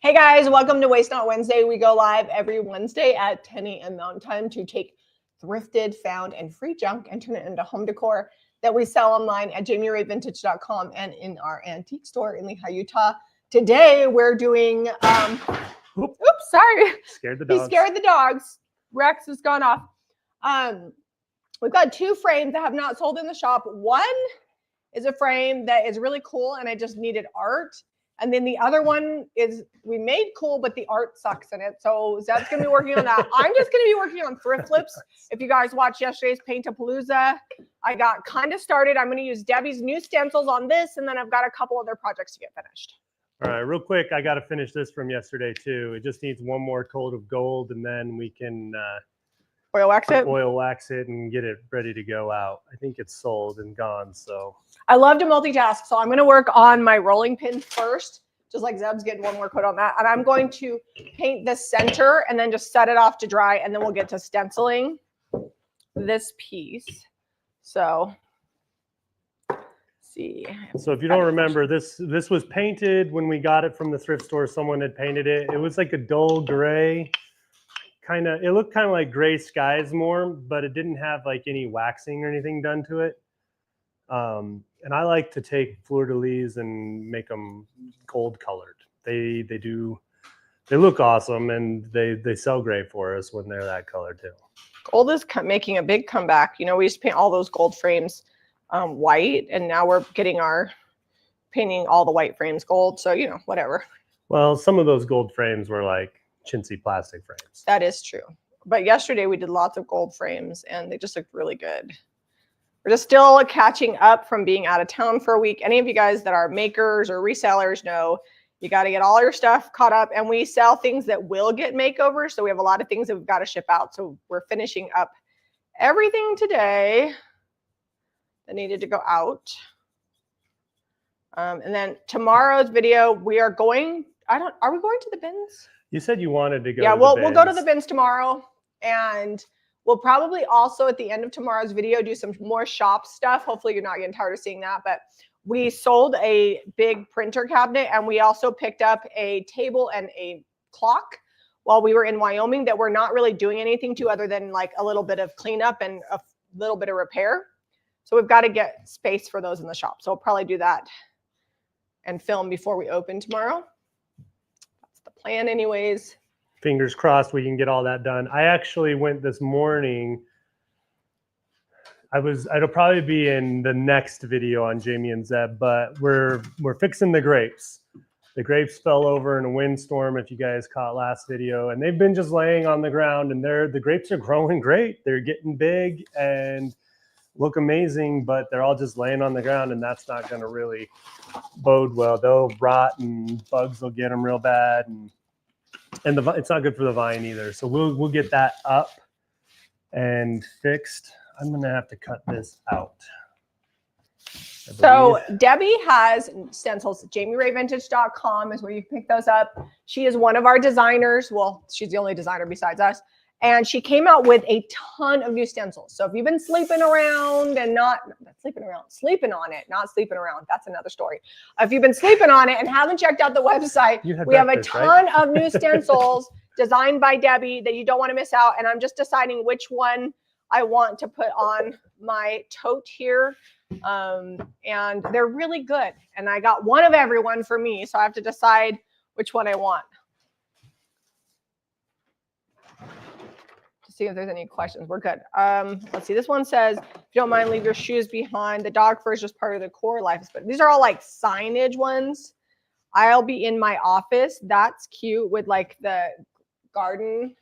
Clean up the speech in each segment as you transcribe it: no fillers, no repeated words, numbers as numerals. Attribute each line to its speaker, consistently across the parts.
Speaker 1: Hey guys, welcome to Waste Not Wednesday. We go live every Wednesday at 10 a.m. Mountain Time to take thrifted, found, and free junk and turn it into home decor that we sell online at jamierayvintage.com and in our antique store in Lehigh, Utah. Today we're doing, oops, sorry.
Speaker 2: Scared the dogs.
Speaker 1: He scared the dogs. Rex has gone off. We've got two frames that have not sold in the shop. One is a frame that is really cool and I just needed art. And then the other one is we made cool, but the art sucks in it. So Zeb's going to be working on that. I'm just going to be working on thrift flips. If you guys watched yesterday's Paint-A-Palooza, I got kind of started. I'm going to use Debbie's new stencils on this, and then I've got a couple other projects to get finished.
Speaker 2: All right, real quick, I got to finish this from yesterday too. It just needs one more coat of gold, and then we can
Speaker 1: oil wax it
Speaker 2: and get it ready to go out. I think it's sold and gone. So
Speaker 1: I love to multitask, so I'm going to work on my rolling pin first, just like Zeb's getting one more coat on that. And I'm going to paint the center and then just set it off to dry, and then we'll get to stenciling this piece. So let's see.
Speaker 2: So if you don't remember, this was painted when we got it from the thrift store. Someone had painted it. It was like a dull gray. It looked kind of like gray skies more, but it didn't have like any waxing or anything done to it. And I like to take fleur-de-lis and make them gold colored. They look awesome, and they sell great for us when they're that color too.
Speaker 1: Gold is making a big comeback. You know, we used to paint all those gold frames white, and now we're painting all the white frames gold. So, you know, whatever. Well,
Speaker 2: some of those gold frames were like chintzy plastic frames.
Speaker 1: That is true. But yesterday we did lots of gold frames and they just looked really good. We're just still catching up from being out of town for a week. Any of you guys that are makers or resellers know you got to get all your stuff caught up, and we sell things that will get makeovers. So we have a lot of things that we've got to ship out. So we're finishing up everything today that needed to go out. And then tomorrow's video, we are going, are we going to the bins?
Speaker 2: You said you wanted to go.
Speaker 1: Yeah, we'll go to the bins tomorrow, and we'll probably also at the end of tomorrow's video do some more shop stuff. Hopefully you're not getting tired of seeing that, but we sold a big printer cabinet, and we also picked up a table and a clock while we were in Wyoming that we're not really doing anything to other than like a little bit of cleanup and a little bit of repair. So we've got to get space for those in the shop. So I'll probably do that and film before we open tomorrow. The plan anyways.
Speaker 2: Fingers crossed we can get all that done. I actually went this morning. It'll probably be in the next video on Jamie and Zeb, but we're fixing the grapes. The grapes fell over in a windstorm, if you guys caught last video, and they've been just laying on the ground, and the grapes are growing great. They're getting big and look amazing, but they're all just laying on the ground, and that's not going to really bode well. They'll rot and bugs will get them real bad, and it's not good for the vine either. So we'll get that up and fixed. I'm going to have to cut this out.
Speaker 1: So Debbie has stencils. jamierayvintage.com is where you can pick those up. She is one of our designers. Well, she's the only designer besides us. And she came out with a ton of new stencils. So if you've been sleeping around and sleeping on it, not sleeping around, that's another story. If you've been sleeping on it and haven't checked out the website, we have a ton of new stencils designed by Debbie that you don't want to miss out. And I'm just deciding which one I want to put on my tote here. And they're really good. And I got one of every one for me. So I have to decide which one I want. See if there's any questions. We're good. Let's see. This one says, if you don't mind, leave your shoes behind. The dog fur is just part of the core life. But these are all like signage ones. I'll be in my office. That's cute with like the garden.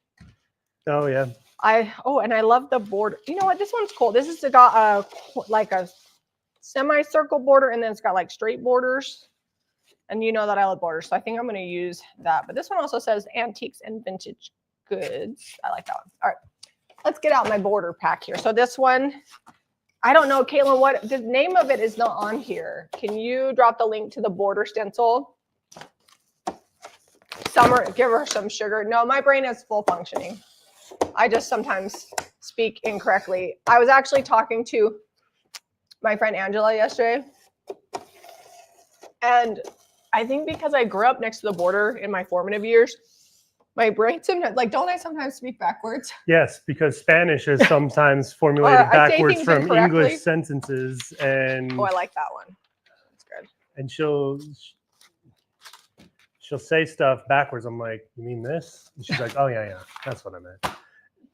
Speaker 2: Oh yeah.
Speaker 1: And I love the border. You know what? This one's cool. This has got like a semicircle border, and then it's got like straight borders. And you know that I love borders, so I think I'm going to use that. But this one also says antiques and vintage goods. I like that one. All right, let's get out my border pack here. So this one, I don't know, Caitlin, what the name of it is not on here. Can you drop the link to the border stencil? Summer, give her some sugar. No, my brain is full functioning. I just sometimes speak incorrectly. I was actually talking to my friend Angela yesterday, and I think because I grew up next to the border in my formative years, my brain sometimes, like, don't I sometimes speak backwards?
Speaker 2: Yes, because Spanish is sometimes formulated
Speaker 1: I say
Speaker 2: backwards
Speaker 1: things
Speaker 2: from
Speaker 1: incorrectly.
Speaker 2: English sentences, and
Speaker 1: Oh, I like that one. That's good.
Speaker 2: and she'll say stuff backwards. I'm like, you mean this? And she's like, oh yeah, that's what I meant.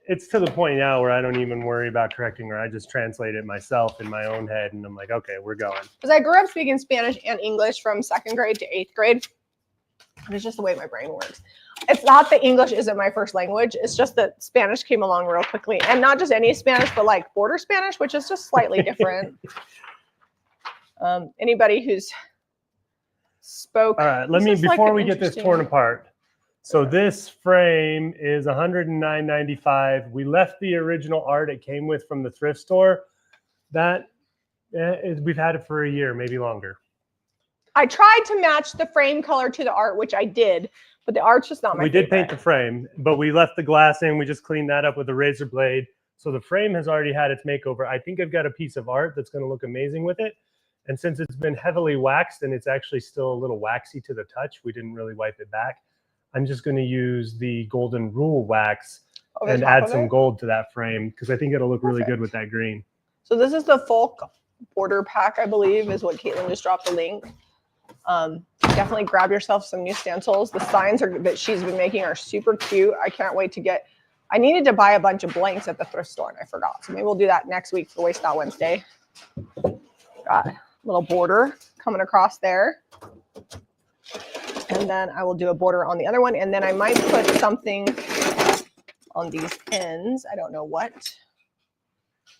Speaker 2: It's to the point now where I don't even worry about correcting her. I just translate it myself in my own head, and I'm like, okay, we're going.
Speaker 1: Because I grew up speaking Spanish and English from 2nd grade to 8th grade. And it's just the way my brain works. It's not that English isn't my first language. It's just that Spanish came along real quickly. And not just any Spanish, but like border Spanish, which is just slightly different. Anybody who's spoke.
Speaker 2: All right, let me, before we get this torn apart. So this frame is $109.95. We left the original art it came with from the thrift store. That we've had it for a year, maybe longer.
Speaker 1: I tried to match the frame color to the art, which I did, but the art's just not my favorite.
Speaker 2: We did paint the frame, but we left the glass in. We just cleaned that up with a razor blade. So the frame has already had its makeover. I think I've got a piece of art that's going to look amazing with it. And since it's been heavily waxed and it's actually still a little waxy to the touch, we didn't really wipe it back. I'm just going to use the golden rule wax and add some gold to that frame because I think it'll look really good with that green.
Speaker 1: So this is the folk border pack, I believe, is what Caitlin just dropped the link. Definitely grab yourself some new stencils. The signs that she's been making are super cute. I can't wait to get. I needed to buy a bunch of blanks at the thrift store and I forgot. So maybe we'll do that next week for Waste Not Wednesday. Got a little border coming across there. And then I will do a border on the other one. And then I might put something on these ends. I don't know what.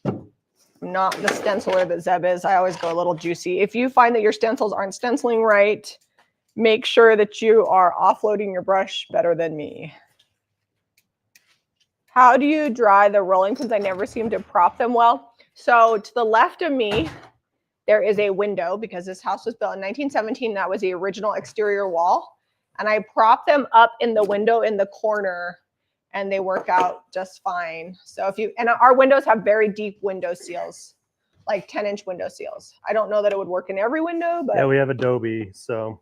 Speaker 1: I'm not the stenciler that Zeb is. I always go a little juicy. If you find that your stencils aren't stenciling right, make sure that you are offloading your brush better than me. How do you dry the rolling pins? I never seem to prop them well. So to the left of me, there is a window because this house was built in 1917. That was the original exterior wall. And I prop them up in the window in the corner and they work out just fine. So if you, and our windows have very deep window seals, like 10-inch window seals. I don't know that it would work in every window, but
Speaker 2: yeah, we have Adobe, so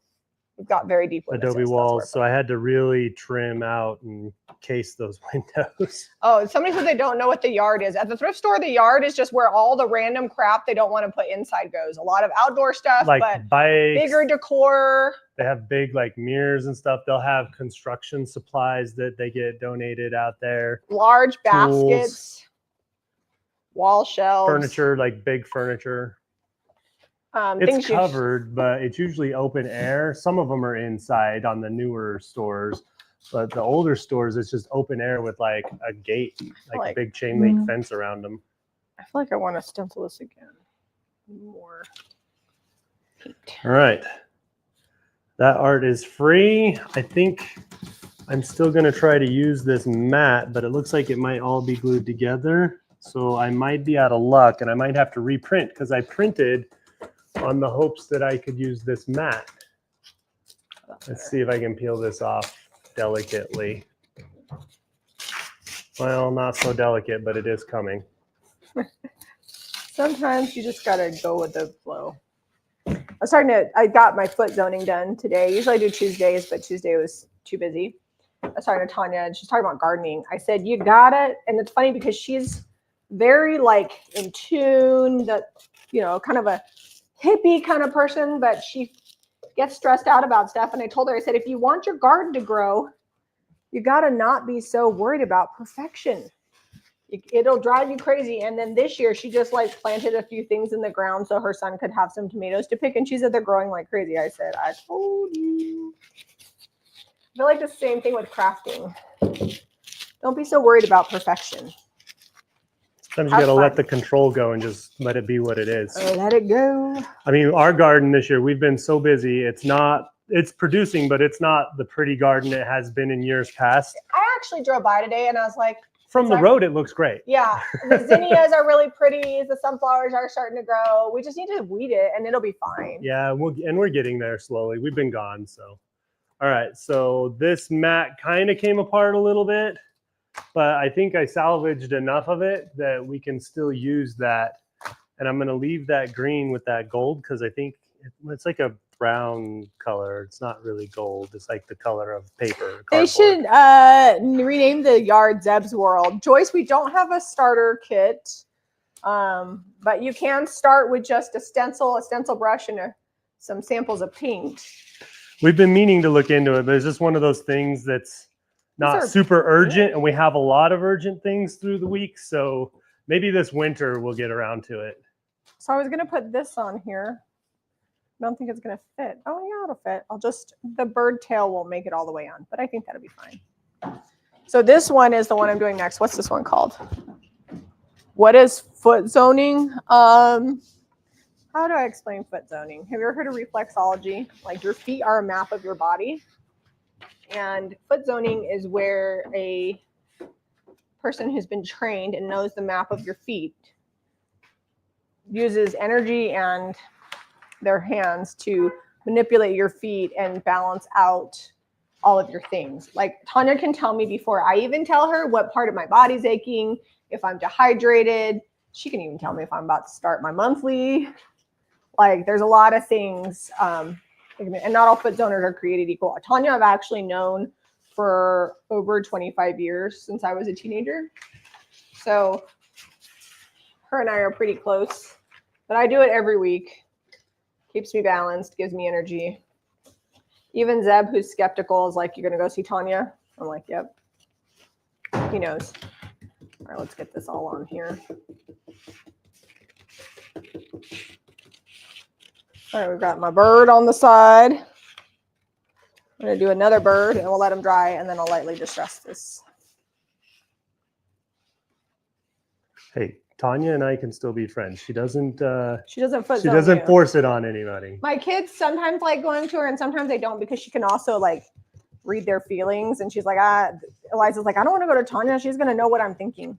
Speaker 1: we've got very deep window
Speaker 2: Adobe
Speaker 1: seals.
Speaker 2: walls. So I had to really trim out and case those windows.
Speaker 1: Oh, somebody said they don't know what the yard is. At the thrift store, the yard is just where all the random crap they don't want to put inside goes. A lot of outdoor stuff,
Speaker 2: like
Speaker 1: but
Speaker 2: bikes,
Speaker 1: bigger decor.
Speaker 2: They have big like mirrors and stuff. They'll have construction supplies that they get donated out there.
Speaker 1: Large baskets, wall shelves.
Speaker 2: Furniture, like big furniture. It's covered, but it's usually open air. Some of them are inside on the newer stores, but the older stores, it's just open air with like a gate, like a big chain link fence around them.
Speaker 1: I feel like I want to stencil this again. More paint.
Speaker 2: All right. That art is free. I think I'm still going to try to use this mat, but it looks like it might all be glued together. So I might be out of luck and I might have to reprint because I printed on the hopes that I could use this mat. Let's see if I can peel this off delicately. Well, not so delicate, but it is coming.
Speaker 1: Sometimes you just got to go with the flow. I got my foot zoning done today. Usually I do Tuesdays, but Tuesday was too busy. I was talking to Tanya and she's talking about gardening. I said, you got it. And it's funny because she's very like in tune, that, you know, kind of a hippie kind of person, but she gets stressed out about stuff. And I told her, I said, if you want your garden to grow, you got to not be so worried about perfection. It'll drive you crazy. And then this year she just like planted a few things in the ground so her son could have some tomatoes to pick. And she said they're growing like crazy. I said, I told you. I feel like the same thing with crafting. Don't be so worried about perfection.
Speaker 2: Sometimes you got to let the control go and just let it be what it is.
Speaker 1: Let it go.
Speaker 2: I mean, our garden this year, we've been so busy. It's producing, but it's not the pretty garden it has been in years past.
Speaker 1: I actually drove by today and I was like,
Speaker 2: from the road, it looks great.
Speaker 1: Yeah, the zinnias are really pretty. The sunflowers are starting to grow. We just need to weed it and it'll be fine.
Speaker 2: Yeah, we're getting there slowly. We've been gone, so. All right, so this mat kind of came apart a little bit, but I think I salvaged enough of it that we can still use that. And I'm going to leave that green with that gold because I think it's like a brown color. It's not really gold. It's like the color of paper.
Speaker 1: They
Speaker 2: Cardboard.
Speaker 1: should rename the yard Zeb's World. Joyce, we don't have a starter kit, but you can start with just a stencil brush, and some samples of paint.
Speaker 2: We've been meaning to look into it, but it's just one of those things that's not super urgent, and we have a lot of urgent things through the week. So maybe this winter we'll get around to it.
Speaker 1: So I was going to put this on here. I don't think it's going to fit. Oh, yeah, it'll fit. The bird tail won't make it all the way on, but I think that'll be fine. So this one is the one I'm doing next. What's this one called? What is foot zoning? How do I explain foot zoning? Have you ever heard of reflexology? Like your feet are a map of your body. And foot zoning is where a person who's been trained and knows the map of your feet uses energy and their hands to manipulate your feet and balance out all of your things. Like Tanya can tell me before I even tell her what part of my body's aching, if I'm dehydrated. She can even tell me if I'm about to start my monthly. Like there's a lot of things, and not all foot zoners are created equal. Tanya I've actually known for over 25 years, since I was a teenager. So her and I are pretty close, but I do it every week. Keeps me balanced, gives me energy. Even Zeb, who's skeptical, is like, "You're going to go see Tanya?" I'm like, "Yep." He knows. All right, let's get this all on here. All right, we've got my bird on the side. I'm going to do another bird, and we'll let them dry, and then I'll lightly distress this.
Speaker 2: Hey, Tanya and I can still be friends. She doesn't
Speaker 1: She doesn't
Speaker 2: force it on anybody.
Speaker 1: My kids sometimes like going to her, and sometimes they don't, because she can also like read their feelings. And she's like, Eliza's like, "I don't want to go to Tanya. She's going to know what I'm thinking."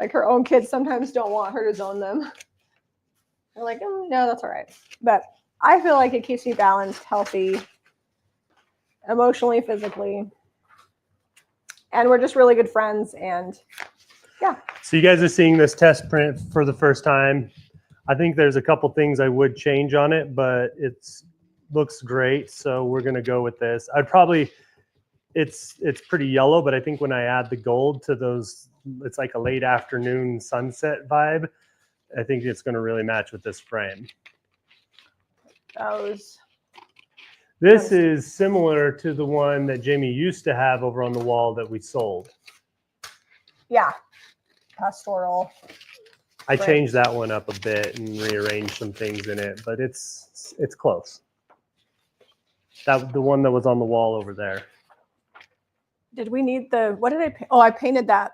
Speaker 1: Like her own kids sometimes don't want her to zone them. They're like, "Oh, no, that's all right." But I feel like it keeps me balanced, healthy, emotionally, physically. And we're just really good friends. And yeah.
Speaker 2: So you guys are seeing this test print for the first time. I think there's a couple things I would change on it, but looks great. So we're going to go with this. It's pretty yellow, but I think when I add the gold to those, it's like a late afternoon sunset vibe. I think it's going to really match with this frame. This is similar to the one that Jamie used to have over on the wall that we sold.
Speaker 1: Yeah. Pastoral.
Speaker 2: I changed that one up a bit and rearranged some things in it, but it's close. The one that was on the wall over there.
Speaker 1: Did we need what did I paint? Oh, I painted that.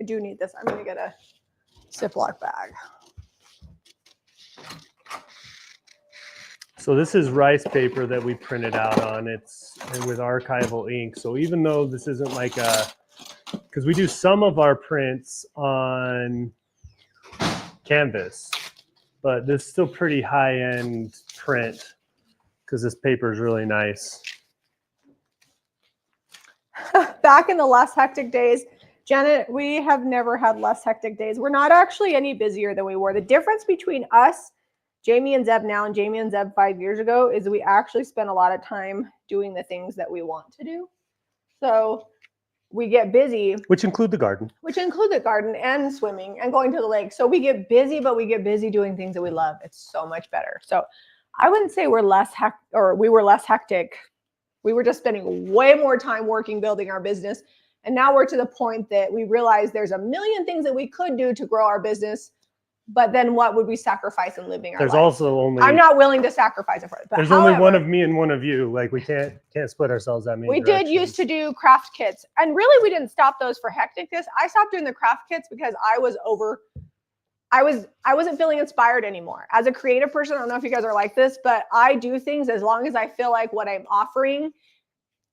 Speaker 1: I do need this. I'm going to get a Ziploc bag.
Speaker 2: So this is rice paper that we printed out on. It's with archival ink. So even though this isn't like because we do some of our prints on canvas, but this is still pretty high-end print because this paper is really nice.
Speaker 1: Back in the less hectic days, Janet, we have never had less hectic days. We're not actually any busier than we were. The difference between us, Jamie and Zeb now, and Jamie and Zeb 5 years ago, is we actually spend a lot of time doing the things that we want to do. So we get busy.
Speaker 2: Which include the garden.
Speaker 1: Which include the garden and swimming and going to the lake. So we get busy, but we get busy doing things that we love. It's so much better. So I wouldn't say we were less hectic. We were just spending way more time working, building our business. And now we're to the point that we realize there's a million things that we could do to grow our business. But then what would we sacrifice in living our life?
Speaker 2: There's also only...
Speaker 1: I'm not willing to sacrifice it for it.
Speaker 2: There's only one of me and one of you. Like we can't split ourselves that many directions.
Speaker 1: We did used to do craft kits. And really we didn't stop those for hecticness. I stopped doing the craft kits because I wasn't feeling inspired anymore. As a creative person, I don't know if you guys are like this, but I do things as long as I feel like what I'm offering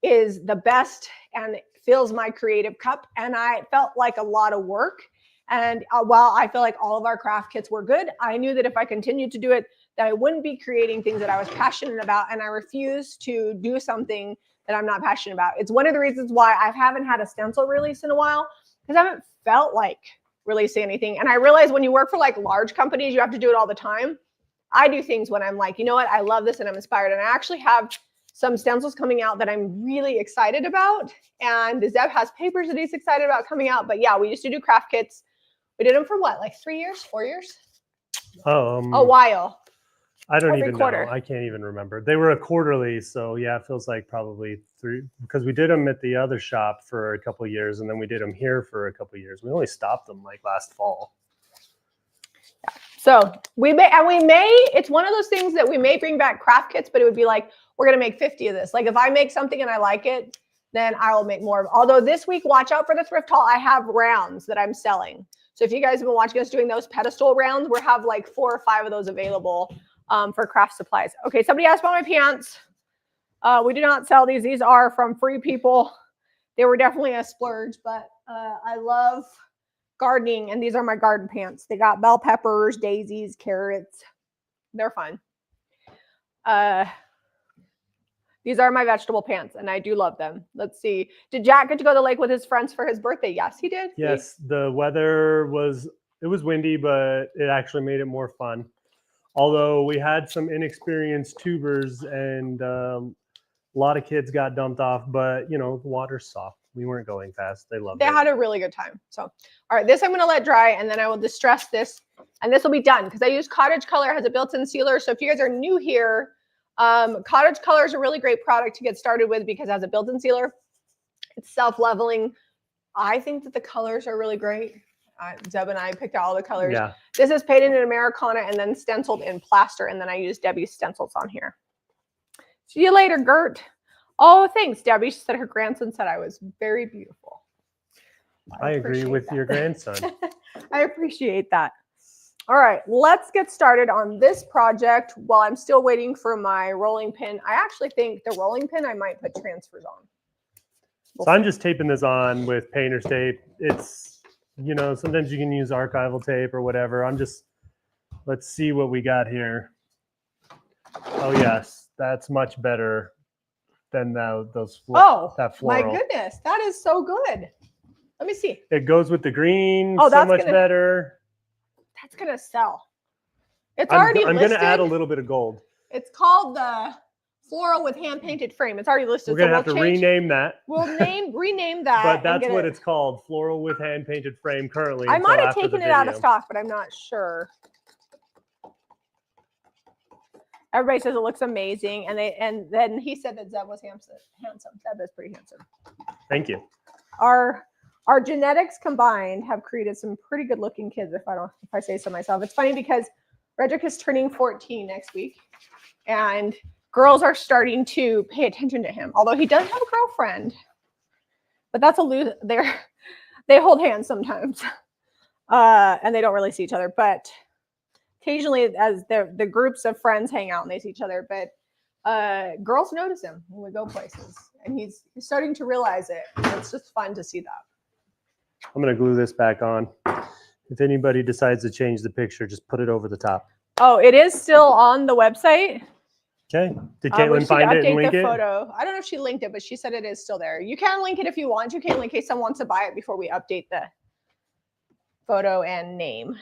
Speaker 1: is the best and fills my creative cup. And I felt like a lot of work. And while I feel like all of our craft kits were good, I knew that if I continued to do it, that I wouldn't be creating things that I was passionate about. And I refuse to do something that I'm not passionate about. It's one of the reasons why I haven't had a stencil release in a while, because I haven't felt like releasing anything. And I realize when you work for like large companies, you have to do it all the time. I do things when I'm like, you know what, I love this and I'm inspired. And I actually have some stencils coming out that I'm really excited about. And Zeb has papers that he's excited about coming out. But yeah, we used to do craft kits. We did them for what, like 3 years, 4 years? A while.
Speaker 2: I don't
Speaker 1: Every
Speaker 2: even
Speaker 1: quarter.
Speaker 2: know. I can't even remember. They were a quarterly, so yeah, it feels like probably 3, because we did them at the other shop for a couple of years, and then we did them here for a couple of years. We only stopped them like last fall.
Speaker 1: So we may, it's one of those things that we may bring back craft kits, but it would be like, we're going to make 50 of this. Like if I make something and I like it, then I will make more. Although this week, watch out for the thrift haul. I have rounds that I'm selling. So if you guys have been watching us doing those pedestal rounds, we have like 4 or 5 of those available for craft supplies. Okay, somebody asked about my pants. We do not sell these. These are from Free People. They were definitely a splurge, but I love gardening, and these are my garden pants. They got bell peppers, daisies, carrots. They're fun. These are my vegetable pants, and I do love them. Let's see. Did Jack get to go to the lake with his friends for his birthday? Yes, he did.
Speaker 2: Yes, the weather was windy, but it actually made it more fun. Although we had some inexperienced tubers, and a lot of kids got dumped off, but you know, the water's soft. We weren't going fast. They loved it.
Speaker 1: They had a really good time. So, all right, this I'm going to let dry, and then I will distress this, and this will be done because I use Cottage Color. It has a built-in sealer. So if you guys are new here, Cottage Color is a really great product to get started with because it has a built-in sealer. It's self-leveling. I think that the colors are really great. Zeb and I picked out all the colors.
Speaker 2: Yeah.
Speaker 1: This is painted in Americana and then stenciled in plaster, and then I used Debbie's stencils on here. See you later, Gert. Oh, thanks, Debbie. She said her grandson said I was very beautiful.
Speaker 2: I agree with your grandson.
Speaker 1: I appreciate that. All right, let's get started on this project while I'm still waiting for my rolling pin. I actually think the rolling pin I might put transfers on.
Speaker 2: So I'm just taping this on with painter's tape. It's, you know, sometimes you can use archival tape or whatever. Let's see what we got here. Oh yes, that's much better than that floral.
Speaker 1: My goodness, that is so good. Let me see.
Speaker 2: It goes with the green.
Speaker 1: Oh,
Speaker 2: so much better.
Speaker 1: That's gonna sell. It's already listed.
Speaker 2: I'm gonna add a little bit of gold.
Speaker 1: It's called the floral with hand painted frame. It's already listed.
Speaker 2: We're gonna have to rename that.
Speaker 1: We'll rename that.
Speaker 2: But that's what it's called, floral with hand painted frame currently.
Speaker 1: I might have taken it out of stock, but I'm not sure. Everybody says it looks amazing, and then he said that Zeb was handsome. Zeb is pretty handsome.
Speaker 2: Thank you.
Speaker 1: Our genetics combined have created some pretty good looking kids, if I say so myself. It's funny because Redrick is turning 14 next week, and girls are starting to pay attention to him. Although he does have a girlfriend, but that's a lose. They hold hands sometimes, and they don't really see each other. But occasionally, as the groups of friends hang out and they see each other, but girls notice him when we go places, and he's starting to realize it. It's just fun to see that.
Speaker 2: I'm going to glue this back on. If anybody decides to change the picture, just put it over the top.
Speaker 1: Oh, it is still on the website.
Speaker 2: Okay. Did Caitlin find it and link it?
Speaker 1: Photo. I don't know if she linked it, but she said it is still there. You can link it if you want to, Caitlin, in case someone wants to buy it before we update the photo and name.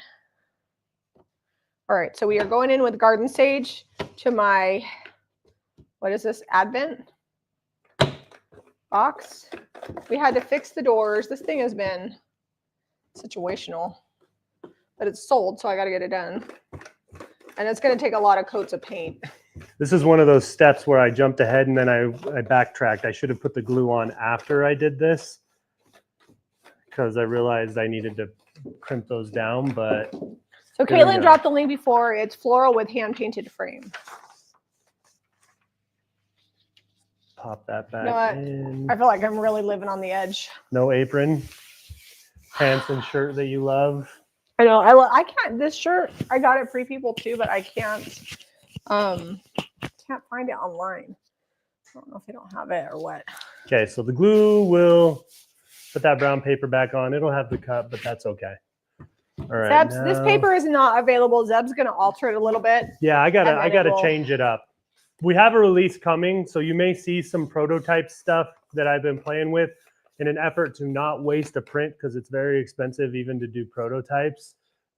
Speaker 1: All right, so we are going in with Garden Sage to my, what is this, Advent box. We had to fix the doors. This thing has been situational, but it's sold, so I got to get it done. And it's going to take a lot of coats of paint.
Speaker 2: This is one of those steps where I jumped ahead and then I backtracked. I should have put the glue on after I did this because I realized I needed to crimp those down, but...
Speaker 1: So Caitlin dropped the link before. It's floral with hand-painted frame.
Speaker 2: Pop that back in.
Speaker 1: I feel like I'm really living on the edge.
Speaker 2: No apron. Pants and shirt that you love.
Speaker 1: I know. I can't. This shirt, I got it Free People too, but I can't find it online. I don't know if they don't have it or what.
Speaker 2: Okay, so the glue will put that brown paper back on. It'll have the cut, but that's okay. All right.
Speaker 1: This paper is not available. Zeb's going to alter it a little bit.
Speaker 2: Yeah, I gotta change it up. We have a release coming, so you may see some prototype stuff that I've been playing with in an effort to not waste a print because it's very expensive even to do prototypes.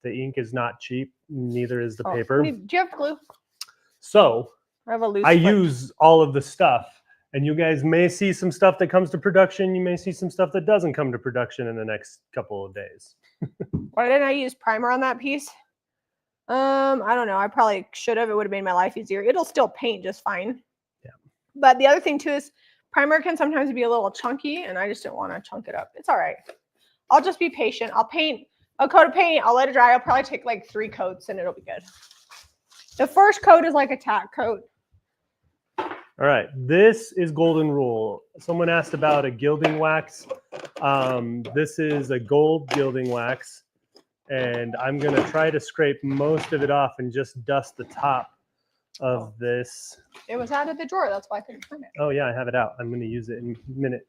Speaker 2: the ink is not cheap. Neither is the
Speaker 1: Oh,
Speaker 2: paper.
Speaker 1: do you have glue?
Speaker 2: So
Speaker 1: I have a loose.
Speaker 2: I
Speaker 1: foot.
Speaker 2: use all of the stuff, and you guys may see some stuff that comes to production. You may see some stuff that doesn't come to production in the next couple of days.
Speaker 1: Why didn't I use primer on that piece? I don't know. I probably should have. It would have made my life easier. It'll still paint just fine.
Speaker 2: Yeah.
Speaker 1: But the other thing too is primer can sometimes be a little chunky, and I just didn't want to chunk it up. It's all right. I'll just be patient. I'll paint a coat of paint. I'll let it dry. I'll probably take like 3 coats, and it'll be good. The first coat is like a tack coat.
Speaker 2: All right, this is Golden Rule. Someone asked about a gilding wax. This is a gold gilding wax, and I'm gonna try to scrape most of it off and just dust the top of this.
Speaker 1: It was out of the drawer. That's why I couldn't find it.
Speaker 2: Oh yeah, I have it out. I'm gonna use it in a minute.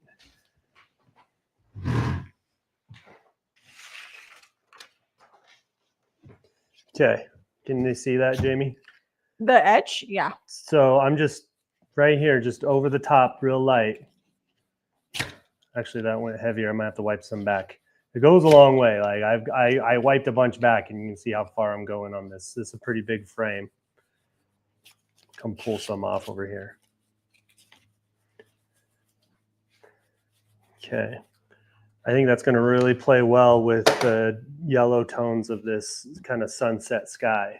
Speaker 2: Okay, can you see that, Jamie?
Speaker 1: The edge, yeah.
Speaker 2: So I'm just right here, just over the top, real light. Actually, that went heavier. I might have to wipe some back. It goes a long way. Like I wiped a bunch back, and you can see how far I'm going on this. This is a pretty big frame. Come pull some off over here. Okay. I think that's going to really play well with the yellow tones of this kind of sunset sky.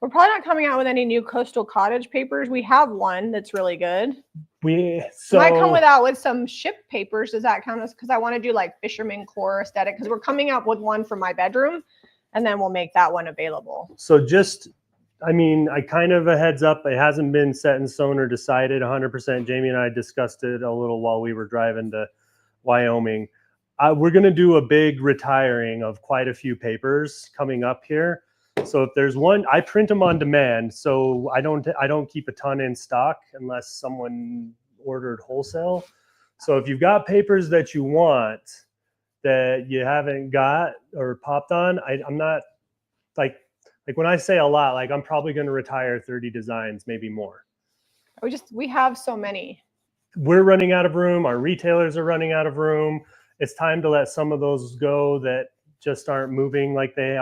Speaker 1: We're probably not coming out with any new coastal cottage papers. We have one that's really good.
Speaker 2: Might
Speaker 1: come with some ship papers. Does that count as, because I want to do like fisherman core aesthetic, because we're coming up with one for my bedroom, and then we'll make that one available.
Speaker 2: So just, I mean, I kind of a heads up, it hasn't been set in stone or decided 100%. Jamie and I discussed it a little while we were driving to Wyoming. We're going to do a big retiring of quite a few papers coming up here. So if there's one, I print them on demand. So I don't keep a ton in stock unless someone ordered wholesale. So if you've got papers that you want that you haven't got or popped on, I'm not like when I say a lot, like I'm probably going to retire 30 designs, maybe more.
Speaker 1: We have so many.
Speaker 2: We're running out of room. Our retailers are running out of room. It's time to let some of those go that just aren't moving like they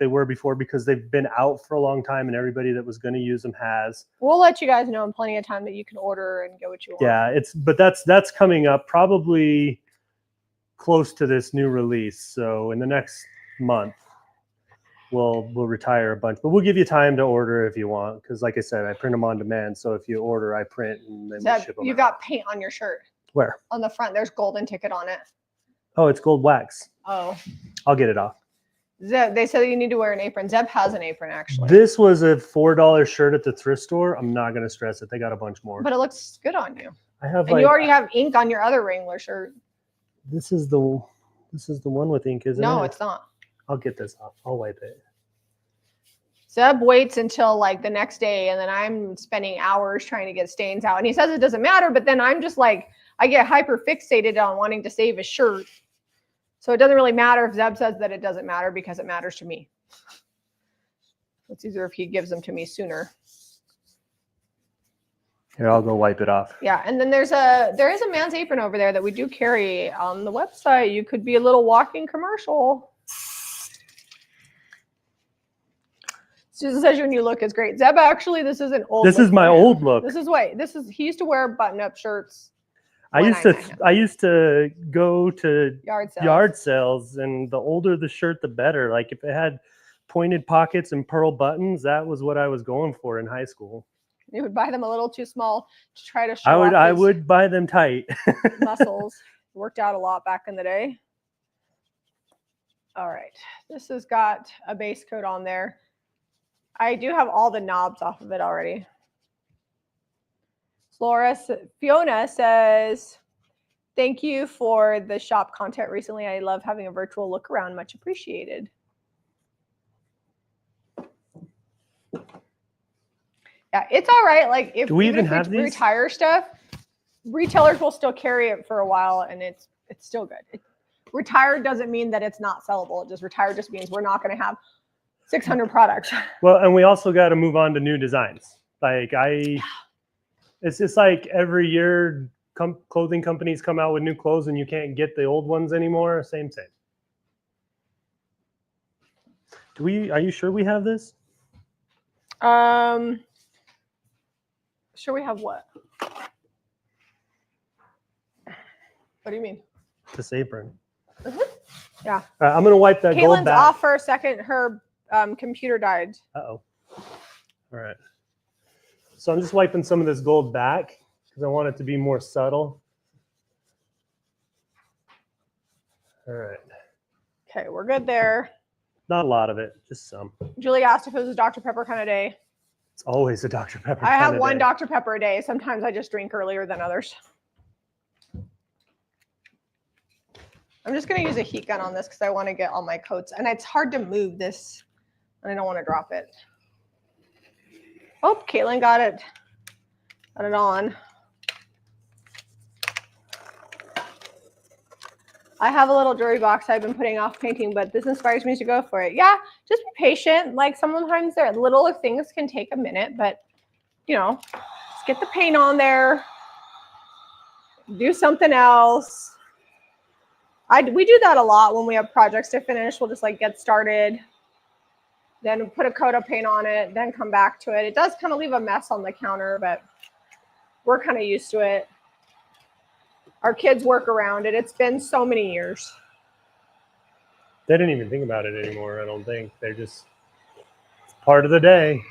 Speaker 2: were before, because they've been out for a long time and everybody that was going to use them has.
Speaker 1: We'll let you guys know in plenty of time that you can order and get what you want.
Speaker 2: Yeah, but that's coming up probably close to this new release. So in the next month, we'll retire a bunch, but we'll give you time to order if you want, because like I said, I print them on demand. So if you order, I print and then we ship them.
Speaker 1: You got paint on your shirt.
Speaker 2: Where?
Speaker 1: On the front, there's golden ticket on it.
Speaker 2: Oh, it's gold wax.
Speaker 1: Oh.
Speaker 2: I'll get it off.
Speaker 1: Zeb, they said that you need to wear an apron. Zeb has an apron, actually.
Speaker 2: This was a $4 shirt at the thrift store. I'm not going to stress it. They got a bunch more.
Speaker 1: But it looks good on you.
Speaker 2: I have,
Speaker 1: and you already have ink on your other Wrangler shirt.
Speaker 2: This is the one with ink, isn't it?
Speaker 1: No, it's not.
Speaker 2: I'll get this off. I'll wipe it.
Speaker 1: Zeb waits until like the next day, and then I'm spending hours trying to get stains out. And he says it doesn't matter, but then I'm just like, I get hyper fixated on wanting to save his shirt. So it doesn't really matter if Zeb says that it doesn't matter, because it matters to me. It's easier if he gives them to me sooner.
Speaker 2: Here, I'll go wipe it off.
Speaker 1: Yeah, and then there is a man's apron over there that we do carry on the website. You could be a little walking commercial. Susan says your new look is great. Zeb, actually, this is an old.
Speaker 2: This is my old look.
Speaker 1: He used to wear button-up shirts.
Speaker 2: I used to go to yard sales, and the older the shirt, the better. Like if it had pointed pockets and pearl buttons, that was what I was going for in high school.
Speaker 1: You would buy them a little too small to try to show
Speaker 2: I would buy them tight.
Speaker 1: muscles. Worked out a lot back in the day. All right, this has got a base coat on there. I do have all the knobs off of it already. Fiona says, thank you for the shop content recently. I love having a virtual look around. Much appreciated. Yeah, it's all right. Like if we retire stuff, retailers will still carry it for a while, and it's still good. Retired doesn't mean that it's not sellable. Retired just means we're not going to have 600 products.
Speaker 2: Well, and we also got to move on to new designs. It's just like every year clothing companies come out with new clothes and you can't get the old ones anymore. Same. Are you sure we have this?
Speaker 1: Sure we have what? What do you mean?
Speaker 2: This apron.
Speaker 1: Yeah.
Speaker 2: All right, I'm gonna wipe that gold
Speaker 1: Caitlin's
Speaker 2: back.
Speaker 1: off for a second. Her computer died.
Speaker 2: Uh-oh. All right. So I'm just wiping some of this gold back because I want it to be more subtle. All right.
Speaker 1: Okay, we're good there.
Speaker 2: Not a lot of it, just some.
Speaker 1: Julie asked if it was a Dr. Pepper kind of day.
Speaker 2: It's always a Dr. Pepper.
Speaker 1: I have
Speaker 2: kind of
Speaker 1: one
Speaker 2: day.
Speaker 1: Dr. Pepper a day. Sometimes I just drink earlier than others. I'm just going to use a heat gun on this because I want to get all my coats. And it's hard to move this, and I don't want to drop it. Oh, Caitlin got it on. I have a little jewelry box I've been putting off painting, but this inspires me to go for it. Yeah, just be patient. Like sometimes there little things can take a minute, but you know, just get the paint on there. Do something else. We do that a lot when we have projects to finish. We'll just like get started, then put a coat of paint on it, then come back to it. It does kind of leave a mess on the counter, but we're kind of used to it. Our kids work around it. It's been so many years.
Speaker 2: They didn't even think about it anymore, I don't think. They're just it's part of the day.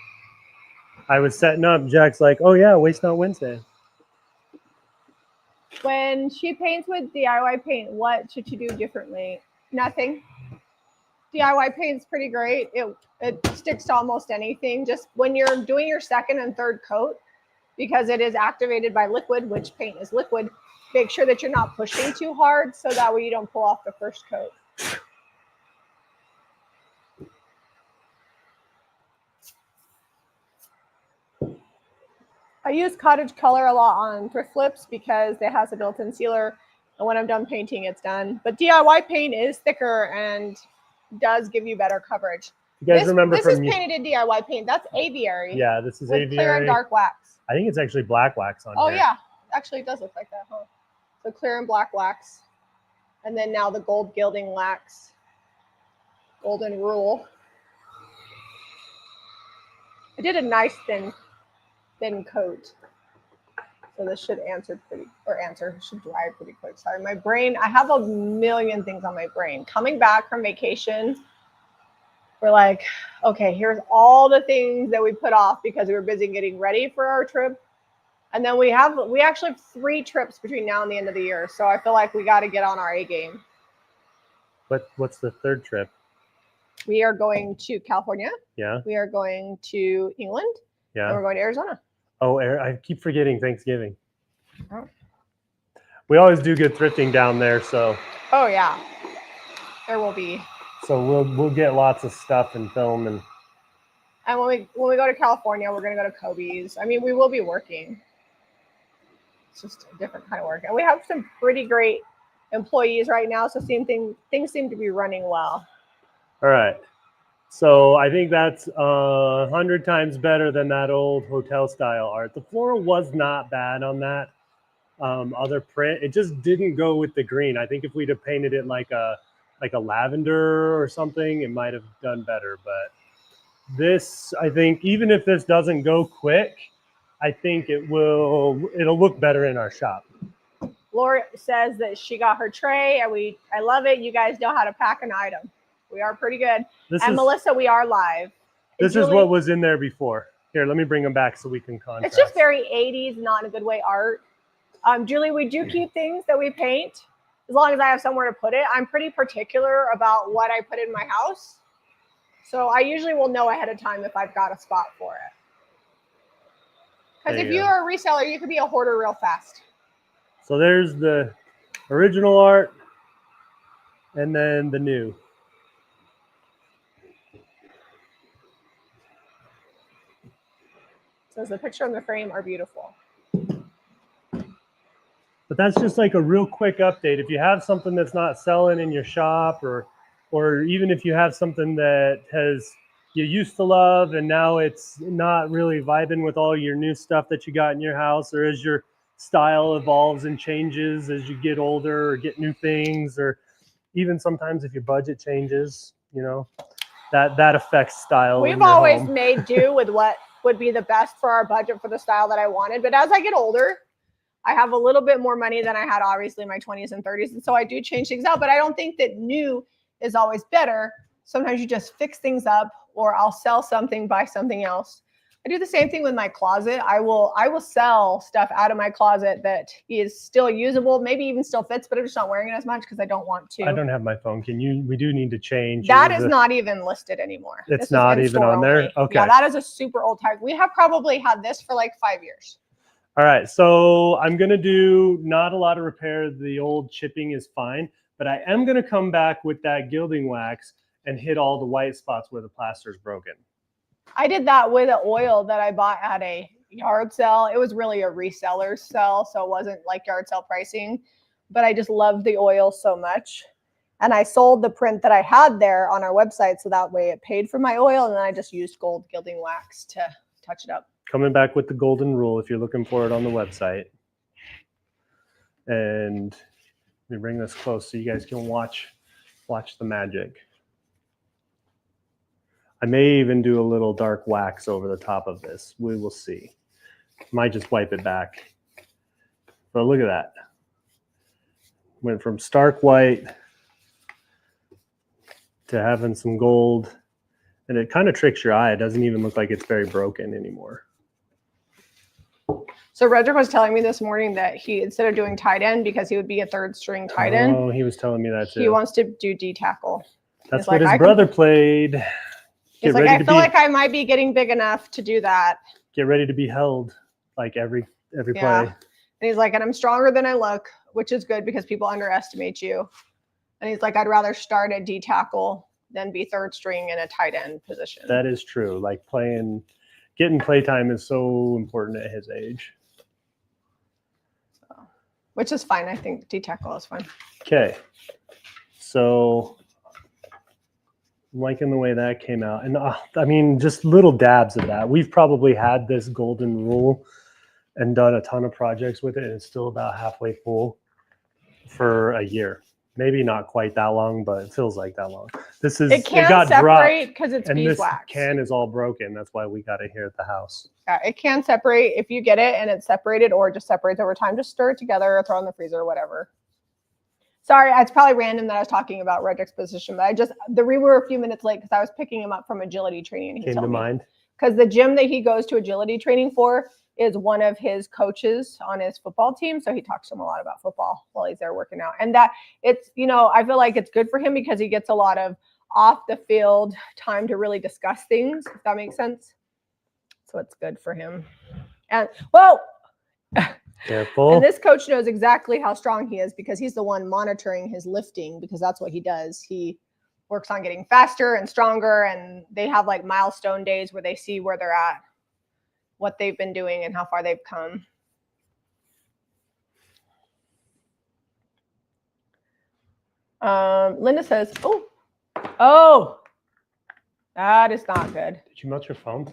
Speaker 2: I was setting up, Jack's like, oh yeah, Waste Not Wednesday.
Speaker 1: When she paints with DIY paint, what should she do differently? Nothing. DIY paint's pretty great. It sticks to almost anything. Just when you're doing your second and third coat, because it is activated by liquid, which paint is liquid, make sure that you're not pushing too hard so that way you don't pull off the first coat. I use cottage color a lot on thrift flips because it has a built-in sealer. And when I'm done painting, it's done. But DIY paint is thicker and does give you better coverage.
Speaker 2: You guys remember
Speaker 1: this is painted in DIY paint. That's aviary.
Speaker 2: Yeah, this is
Speaker 1: with
Speaker 2: aviary.
Speaker 1: Clear and dark wax.
Speaker 2: I think it's actually black wax on here.
Speaker 1: Oh yeah, actually it does look like that, huh? So clear and black wax. And then now the gold gilding wax. Golden rule. I did a nice thin coat. So this should should dry pretty quick. Sorry, my brain, I have a million things on my brain. Coming back from vacation, we're like, okay, here's all the things that we put off because we were busy getting ready for our trip. And then we actually have 3 trips between now and the end of the year. So I feel like we got to get on our A game.
Speaker 2: What's the third trip?
Speaker 1: We are going to California.
Speaker 2: Yeah.
Speaker 1: We are going to England.
Speaker 2: Yeah.
Speaker 1: And we're going to Arizona.
Speaker 2: Oh, I keep forgetting Thanksgiving.
Speaker 1: Oh.
Speaker 2: We always do good thrifting down there, so.
Speaker 1: Oh yeah, there will be.
Speaker 2: So we'll get lots of stuff and film and.
Speaker 1: And when we go to California, we're gonna go to Kobe's. I mean, we will be working. It's just a different kind of work, and we have some pretty great employees right now. So things seem to be running well.
Speaker 2: All right. So I think that's 100 times better than that old hotel style art. The floral was not bad on that other print. It just didn't go with the green. I think if we'd have painted it like a lavender or something, it might have done better. But this, I think, even if this doesn't go quick, I think it'll look better in our shop.
Speaker 1: Laura says that she got her tray, and I love it. You guys know how to pack an item. We are pretty good. Melissa, we are live.
Speaker 2: This is what was in there before. Here, let me bring them back so we can contrast.
Speaker 1: It's just very 80s, not in a good way art. Julie, we do keep things that we paint as long as I have somewhere to put it. I'm pretty particular about what I put in my house. So I usually will know ahead of time if I've got a spot for it. Because if you are a reseller, you could be a hoarder real fast.
Speaker 2: So there's the original art and then the new.
Speaker 1: So the picture and the frame are beautiful.
Speaker 2: But that's just like a real quick update. If you have something that's not selling in your shop, or even if you have something that you used to love and now it's not really vibing with all your new stuff that you got in your house, or as your style evolves and changes as you get older or get new things, or even sometimes if your budget changes, you know, that affects style.
Speaker 1: We've always made do with what would be the best for our budget for the style that I wanted. But as I get older, I have a little bit more money than I had obviously in my 20s and 30s. And so I do change things out, but I don't think that new is always better. Sometimes you just fix things up, or I'll sell something, buy something else. I do the same thing with my closet. I will sell stuff out of my closet that is still usable, maybe even still fits, but I'm just not wearing it as much because I don't want to.
Speaker 2: I don't have my phone. We do need to change.
Speaker 1: That is not even listed anymore.
Speaker 2: It's not even on there?
Speaker 1: Only.
Speaker 2: Okay.
Speaker 1: Yeah, that is a super old tag. We have probably had this for like 5 years.
Speaker 2: All right, so I'm going to do not a lot of repair. The old chipping is fine, but I am going to come back with that gilding wax and hit all the white spots where the plaster is broken.
Speaker 1: I did that with an oil that I bought at a yard sale. It was really a reseller's sale, so it wasn't like yard sale pricing, but I just loved the oil so much. And I sold the print that I had there on our website, so that way it paid for my oil, and then I just used gold gilding wax to touch it up.
Speaker 2: Coming back with the golden rule if you're looking for it on the website. And let me bring this close so you guys can watch the magic. I may even do a little dark wax over the top of this. We will see. Might just wipe it back. But look at that. Went from stark white to having some gold. And it kind of tricks your eye. It doesn't even look like it's very broken anymore.
Speaker 1: So Redrick was telling me this morning that he, instead of doing tight end, because he would be a third string tight end.
Speaker 2: Oh, he was telling me that too.
Speaker 1: He wants to do D tackle.
Speaker 2: That's what his brother played.
Speaker 1: He's like, I feel like I might be getting big enough to do that.
Speaker 2: Get ready to be held like every play.
Speaker 1: And he's like, and I'm stronger than I look, which is good because people underestimate you. And he's like, I'd rather start at D tackle than be third string in a tight end position.
Speaker 2: That is true. Like getting play time is so important at his age.
Speaker 1: So, which is fine. I think D tackle is fine.
Speaker 2: Okay. So I'm liking the way that came out. And I mean, just little dabs of that. We've probably had this golden rule and done a ton of projects with it. And it's still about halfway full for a year. Maybe not quite that long, but it feels like that long. It got separate
Speaker 1: because it's
Speaker 2: beeswax.
Speaker 1: This
Speaker 2: can is all broken. That's why we got it here at the house.
Speaker 1: Yeah, it can separate if you get it and it's separated, or it just separates over time. Just stir it together or throw it in the freezer or whatever. Sorry, it's probably random that I was talking about Redrick's position, but we were a few minutes late because I was picking him up from agility training. And he
Speaker 2: came to mind
Speaker 1: because the gym that he goes to agility training for is one of his coaches on his football team. So he talks to him a lot about football while he's there working out. And that it's, I feel like it's good for him because he gets a lot of off the field time to really discuss things, if that makes sense. So it's good for him. And
Speaker 2: careful.
Speaker 1: And this coach knows exactly how strong he is because he's the one monitoring his lifting, because that's what he does. He works on getting faster and stronger, and they have like milestone days where they see where they're at, what they've been doing, and how far they've come. Linda says, oh, that is not good.
Speaker 2: Did you melt your phone?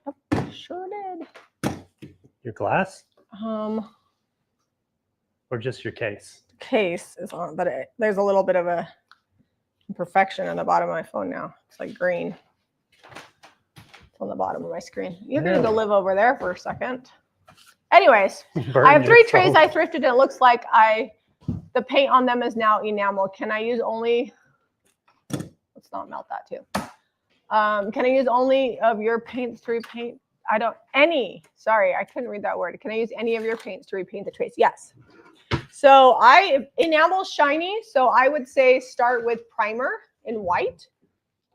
Speaker 1: Yep, sure did.
Speaker 2: Your glass? Or just your case?
Speaker 1: Case is on, but there's a little bit of a imperfection on the bottom of my phone now. It's like green. It's on the bottom of my screen. You're going to go live over there for a second. Anyways, I have 3 trays I thrifted, and it looks like the paint on them is now enamel. Can I use only, let's not melt that too. Can I use only of your paints to repaint? Sorry, I couldn't read that word. Can I use any of your paints to repaint the trays? Yes. So enamel's shiny. So I would say start with primer in white.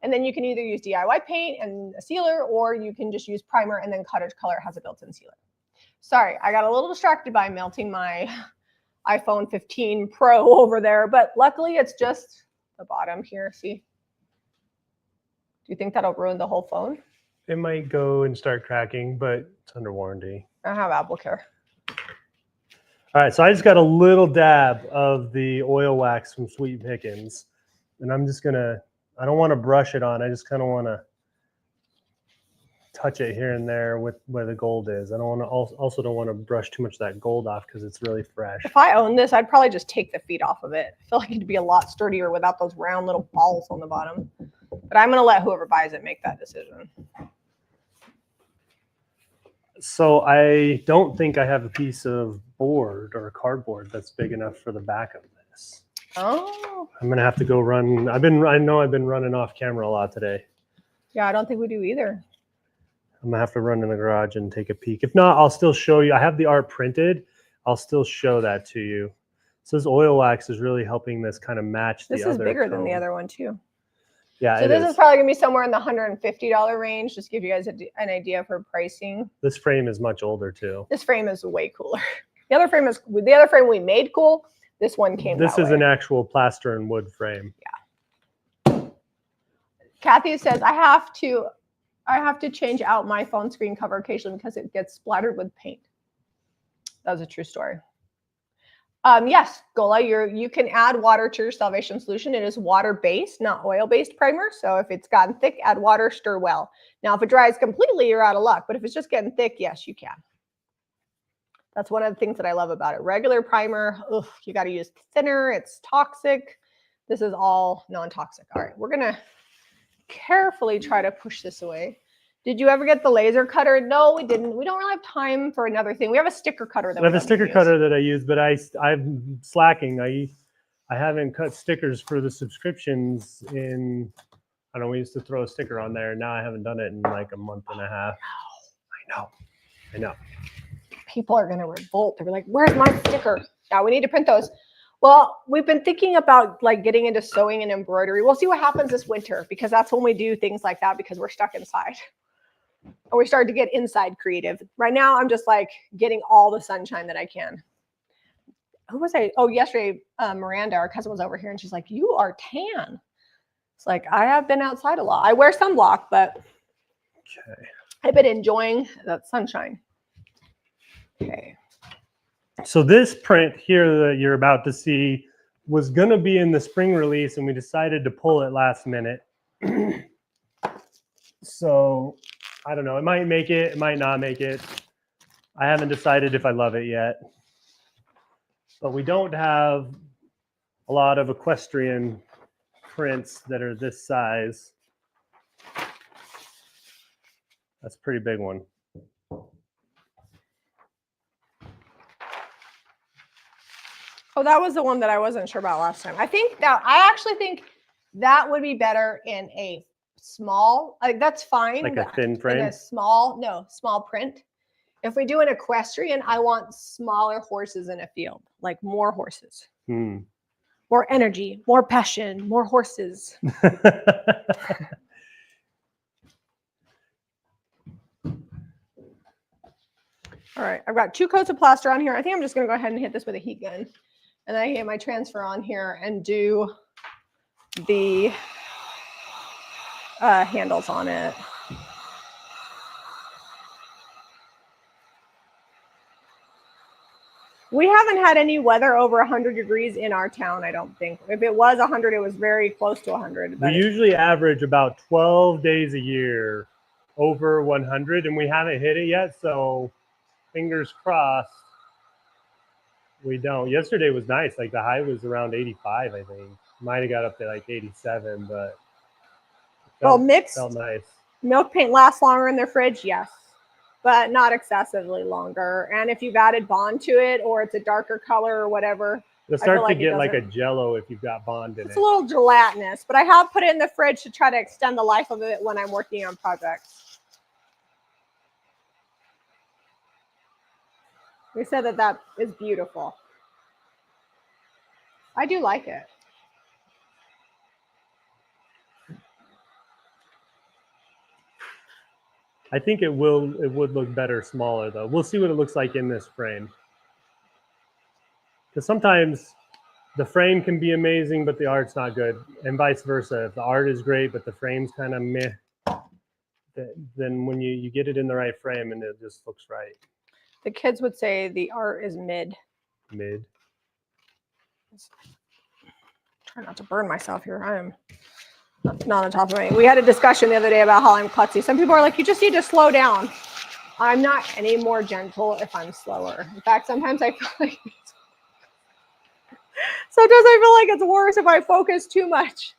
Speaker 1: And then you can either use DIY paint and a sealer, or you can just use primer and then cottage color has a built-in sealer. Sorry, I got a little distracted by melting my iPhone 15 Pro over there, but luckily it's just the bottom here. See? Do you think that'll ruin the whole phone?
Speaker 2: It might go and start cracking, but it's under warranty.
Speaker 1: I have Apple Care.
Speaker 2: All right, so I just got a little dab of the oil wax from Sweet Pickens, and I'm just gonna, I don't want to brush it on. I just kind of want to touch it here and there with where the gold is. I don't want to also don't want to brush too much of that gold off because it's really fresh.
Speaker 1: If I owned this, I'd probably just take the feet off of it. I feel like it'd be a lot sturdier without those round little balls on the bottom. But But I'm going to let whoever buys it make that decision.
Speaker 2: So I don't think I have a piece of board or cardboard that's big enough for the back of this.
Speaker 1: Oh.
Speaker 2: I'm gonna have to go run. I know I've been running off camera a lot today.
Speaker 1: Yeah, I don't think we do either.
Speaker 2: I'm gonna have to run in the garage and take a peek. If not, I'll still show you. I have the art printed. I'll still show that to you. So this oil wax is really helping this kind of match the other.
Speaker 1: This is bigger than the other one too.
Speaker 2: Yeah,
Speaker 1: so this is probably gonna be somewhere in the $150 range. Just give you guys an idea for pricing.
Speaker 2: This frame is much older too.
Speaker 1: This frame is way cooler. The other frame we made cool. This one came.
Speaker 2: This is an actual plaster and wood frame.
Speaker 1: Yeah. Kathy says I have to change out my phone screen cover occasionally because it gets splattered with paint. That was a true story. Yes, Gola, you can add water to your Salvation solution. It is water-based, not oil-based primer. So if it's gotten thick, add water, stir well. Now, if it dries completely, you're out of luck. But if it's just getting thick, yes, you can. That's one of the things that I love about it. Regular primer, ugh, you got to use thinner. It's toxic. This is all non-toxic. All right, we're going to carefully try to push this away. Did you ever get the laser cutter? No, we didn't. We don't really have time for another thing. We have a sticker cutter.
Speaker 2: I have a sticker cutter that I use, but I'm slacking. I haven't cut stickers for the subscriptions in, I don't know, we used to throw a sticker on there. Now I haven't done it in like a month and a half. I know.
Speaker 1: People are going to revolt. They'll be like, where's my sticker? Yeah, we need to print those. Well, we've been thinking about like getting into sewing and embroidery. We'll see what happens this winter because that's when we do things like that because we're stuck inside. And we started to get inside creative. Right now, I'm just like getting all the sunshine that I can. Who was I? Oh, yesterday, Miranda, our cousin, was over here and she's like, you are tan. It's like, I have been outside a lot. I wear sunblock, but I've been enjoying that sunshine. Okay.
Speaker 2: So this print here that you're about to see was going to be in the spring release and we decided to pull it last minute. So I don't know. It might make it. It might not make it. I haven't decided if I love it yet. But we don't have a lot of equestrian prints that are this size. That's a pretty big one.
Speaker 1: Oh, that was the one that I wasn't sure about last time. I actually think that would be better in a small, like that's fine.
Speaker 2: Like a thin frame?
Speaker 1: In a small print. If we do an equestrian, I want smaller horses in a field, like more horses. More energy, more passion, more horses. All right, I've got 2 coats of plaster on here. I think I'm just gonna go ahead and hit this with a heat gun. And then I get my transfer on here and do the handles on it. We haven't had any weather over 100 degrees in our town, I don't think. If it was 100, it was very close to 100.
Speaker 2: We usually average about 12 days a year over 100, and we haven't hit it yet, so fingers crossed. We don't. Yesterday was nice. Like the high was around 85, I think. Might have got up to like 87, but
Speaker 1: well, mixed
Speaker 2: felt nice.
Speaker 1: Milk paint lasts longer in the fridge, yes, but not excessively longer. And if you've added bond to it, or it's a darker color or whatever,
Speaker 2: it'll start to get like a jello if you've got bond in it.
Speaker 1: It's a little gelatinous, but I have put it in the fridge to try to extend the life of it when I'm working on projects. We said that is beautiful. I do like it.
Speaker 2: I think it would look better smaller though. We'll see what it looks like in this frame. Because sometimes the frame can be amazing, but the art's not good. And vice versa. If the art is great, but the frame's kind of meh, then when you get it in the right frame and it just looks right.
Speaker 1: The kids would say the art is mid.
Speaker 2: Mid.
Speaker 1: Try not to burn myself here. I am not on top of me. We had a discussion the other day about how I'm klutzy. Some people are like, you just need to slow down. I'm not any more gentle if I'm slower. In fact, sometimes I feel like it's worse if I focus too much.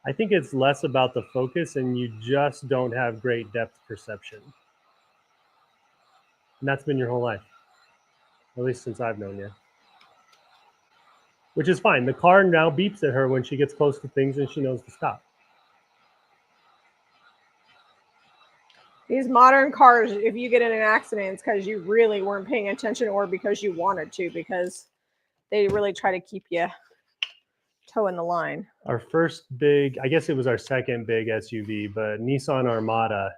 Speaker 2: I think it's less about the focus and you just don't have great depth perception. And that's been your whole life, at least since I've known you. Which is fine. The car now beeps at her when she gets close to things and she knows to stop.
Speaker 1: These modern cars, if you get in an accident, it's because you really weren't paying attention or because you wanted to, because they really try to keep you toeing the line.
Speaker 2: Our first big, I guess it was our second big SUV, but Nissan Armada.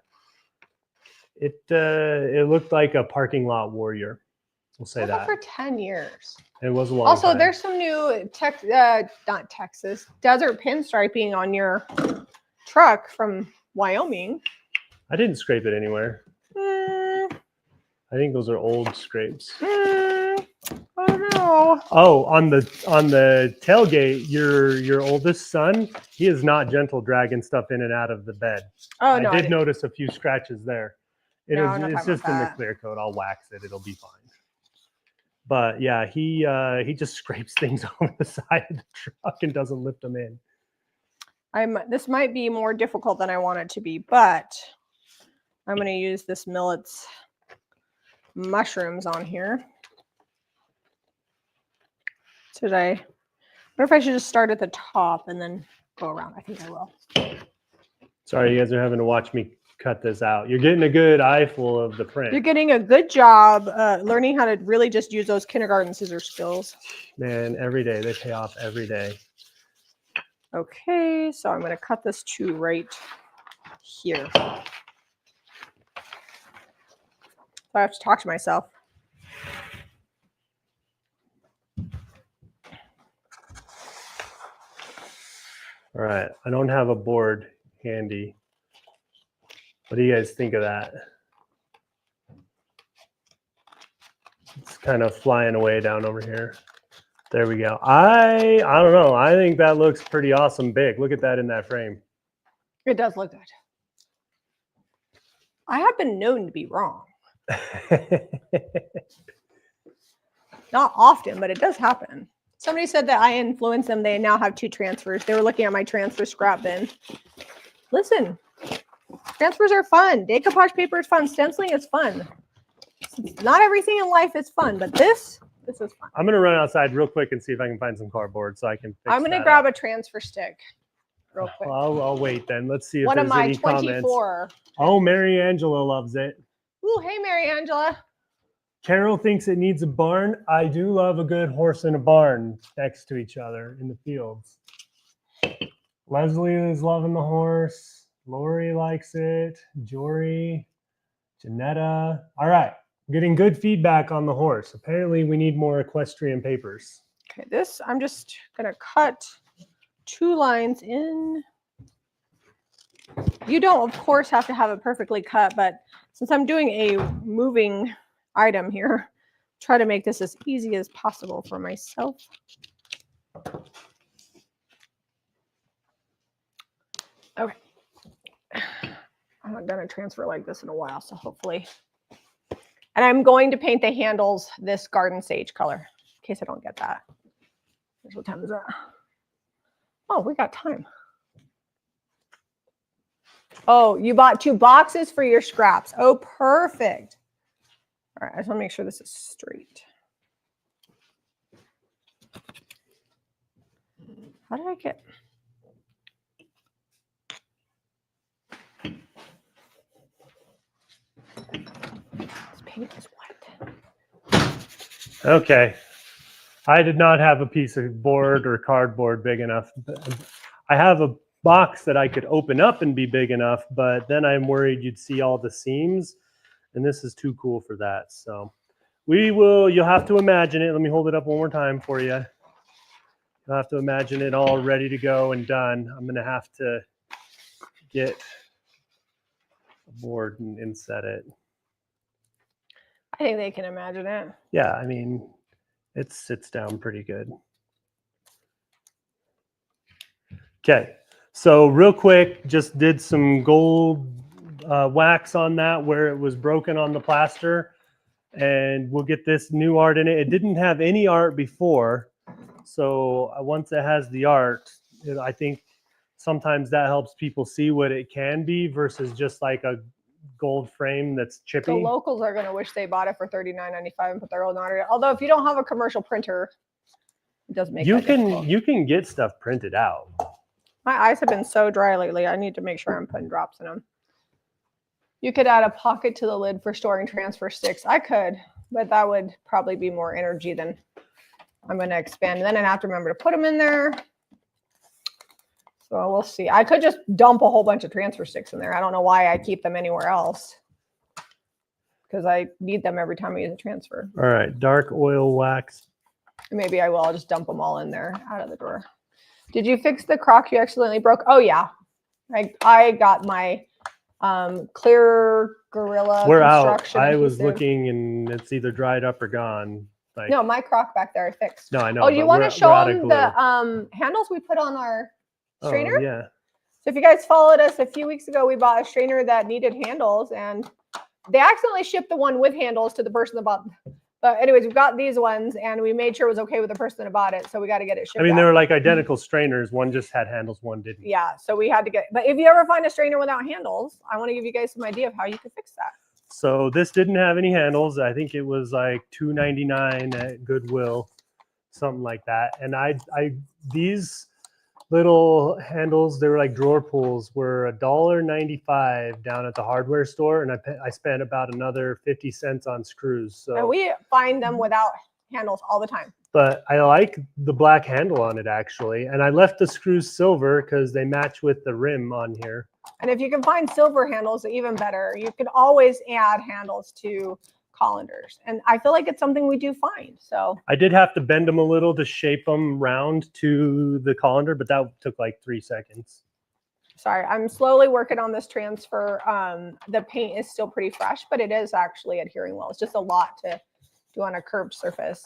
Speaker 2: It looked like a parking lot warrior. We'll say that.
Speaker 1: For 10 years.
Speaker 2: It was a long
Speaker 1: Also,
Speaker 2: time.
Speaker 1: there's some new not Texas, desert pinstriping on your truck from Wyoming.
Speaker 2: I didn't scrape it anywhere.
Speaker 1: I
Speaker 2: I think those are old scrapes.
Speaker 1: don't know.
Speaker 2: Oh, on the tailgate, your oldest son, he is not gentle dragging stuff in and out of the bed.
Speaker 1: Oh, no.
Speaker 2: I did notice a few scratches there.
Speaker 1: No, I'm not
Speaker 2: It's
Speaker 1: talking
Speaker 2: just
Speaker 1: about
Speaker 2: in the
Speaker 1: that.
Speaker 2: clear coat. I'll wax it. It'll be fine. But yeah, he just scrapes things over the side of the truck and doesn't lift them in.
Speaker 1: This might be more difficult than I want it to be, but I'm going to use this millet's mushrooms on here. I wonder if I should just start at the top and then go around. I think I will.
Speaker 2: Sorry, you guys are having to watch me cut this out. You're getting a good eyeful of the print.
Speaker 1: You're getting a good job learning how to really just use those kindergarten scissor skills.
Speaker 2: Man, every day. They pay off every day.
Speaker 1: Okay, so I'm going to cut this to right here. So I have to talk to myself.
Speaker 2: All right, I don't have a board handy. What do you guys think of that? It's kind of flying away down over here. There we go. I don't know. I think that looks pretty awesome big. Look at that in that frame.
Speaker 1: It does look good. I have been known to be wrong. Not often, but it does happen. Somebody said that I influenced them. They now have 2 transfers. They were looking at my transfer scrap bin. Listen, transfers are fun. Decoupage paper is fun. Stenciling is fun. Not everything in life is fun, but this is fun.
Speaker 2: I'm going to run outside real quick and see if I can find some cardboard so I can fix
Speaker 1: I'm going to
Speaker 2: that
Speaker 1: grab
Speaker 2: up.
Speaker 1: a transfer stick real quick.
Speaker 2: Well, I'll wait then. Let's see if
Speaker 1: One
Speaker 2: there's
Speaker 1: of my
Speaker 2: any
Speaker 1: 24.
Speaker 2: comments. Oh, Mary Angela loves it.
Speaker 1: Ooh, hey, Mary Angela.
Speaker 2: Carol thinks it needs a barn. I do love a good horse and a barn next to each other in the fields. Leslie is loving the horse. Lori likes it. Jory, Janetta. All right. Getting good feedback on the horse. Apparently we need more equestrian papers.
Speaker 1: Okay, this, I'm just going to cut 2 lines in. You don't, of course, have to have it perfectly cut, but since I'm doing a moving item here, try to make this as easy as possible for myself. Okay. I'm not going to transfer like this in a while, so hopefully. And I'm going to paint the handles this garden sage color, in case I don't get that. What time is that? Oh, we got time. Oh, you bought 2 boxes for your scraps. Oh, perfect. All right, I just want to make sure this is straight. How did I get... This paint is wet.
Speaker 2: Okay. I did not have a piece of board or cardboard big enough. I have a box that I could open up and be big enough, but then I'm worried you'd see all the seams, and this is too cool for that. So you'll have to imagine it. Let me hold it up one more time for you. You'll have to imagine it all ready to go and done. I'm going to have to get a board and set it.
Speaker 1: I think they can imagine it.
Speaker 2: Yeah, I mean, it sits down pretty good. Okay, so real quick, just did some gold wax on that where it was broken on the plaster, and we'll get this new art in it. It didn't have any art before, so once it has the art, I think sometimes that helps people see what it can be versus just like a gold frame that's chippy.
Speaker 1: The locals are going to wish they bought it for $39.95 and put their own on it. Although if you don't have a commercial printer, it does make
Speaker 2: you can get stuff printed out.
Speaker 1: My eyes have been so dry lately. I need to make sure I'm putting drops in them. You could add a pocket to the lid for storing transfer sticks. I could, but that would probably be more energy than I'm going to expand. And then I'd have to remember to put them in there. So we'll see. I could just dump a whole bunch of transfer sticks in there. I don't know why I keep them anywhere else, because I need them every time I use a transfer.
Speaker 2: All right, dark oil wax.
Speaker 1: Maybe I will. I'll just dump them all in there out of the drawer. Did you fix the crock you accidentally broke? Oh, yeah. I got my clear Gorilla
Speaker 2: We're out.
Speaker 1: construction
Speaker 2: I was
Speaker 1: adhesive.
Speaker 2: looking and it's either dried up or gone. Like,
Speaker 1: No, my crock back there I fixed.
Speaker 2: no, I know.
Speaker 1: Oh, do you want to show them the handles we put on our strainer?
Speaker 2: Oh, yeah.
Speaker 1: So if you guys followed us a few weeks ago, we bought a strainer that needed handles, and they accidentally shipped the one with handles to the person that bought. But anyways, we've got these ones, and we made sure it was okay with the person that bought it, so we got to get it shipped.
Speaker 2: I mean,
Speaker 1: out.
Speaker 2: they were like identical strainers. One just had handles, one didn't.
Speaker 1: Yeah, so we had to get. But if you ever find a strainer without handles, I want to give you guys some idea of how you can fix that.
Speaker 2: So this didn't have any handles. I think it was like $2.99 at Goodwill, something like that. And these little handles, they were like drawer pulls, were $1.95 down at the hardware store, and I spent about another 50 cents on screws. So
Speaker 1: And we find them without handles all the time.
Speaker 2: But I like the black handle on it actually, and I left the screws silver because they match with the rim on here.
Speaker 1: And if you can find silver handles, even better. You can always add handles to colanders, and I feel like it's something we do find. So
Speaker 2: I did have to bend them a little to shape them round to the colander, but that took like 3 seconds.
Speaker 1: sorry, I'm slowly working on this transfer. The paint is still pretty fresh, but it is actually adhering well. It's just a lot to do on a curved surface.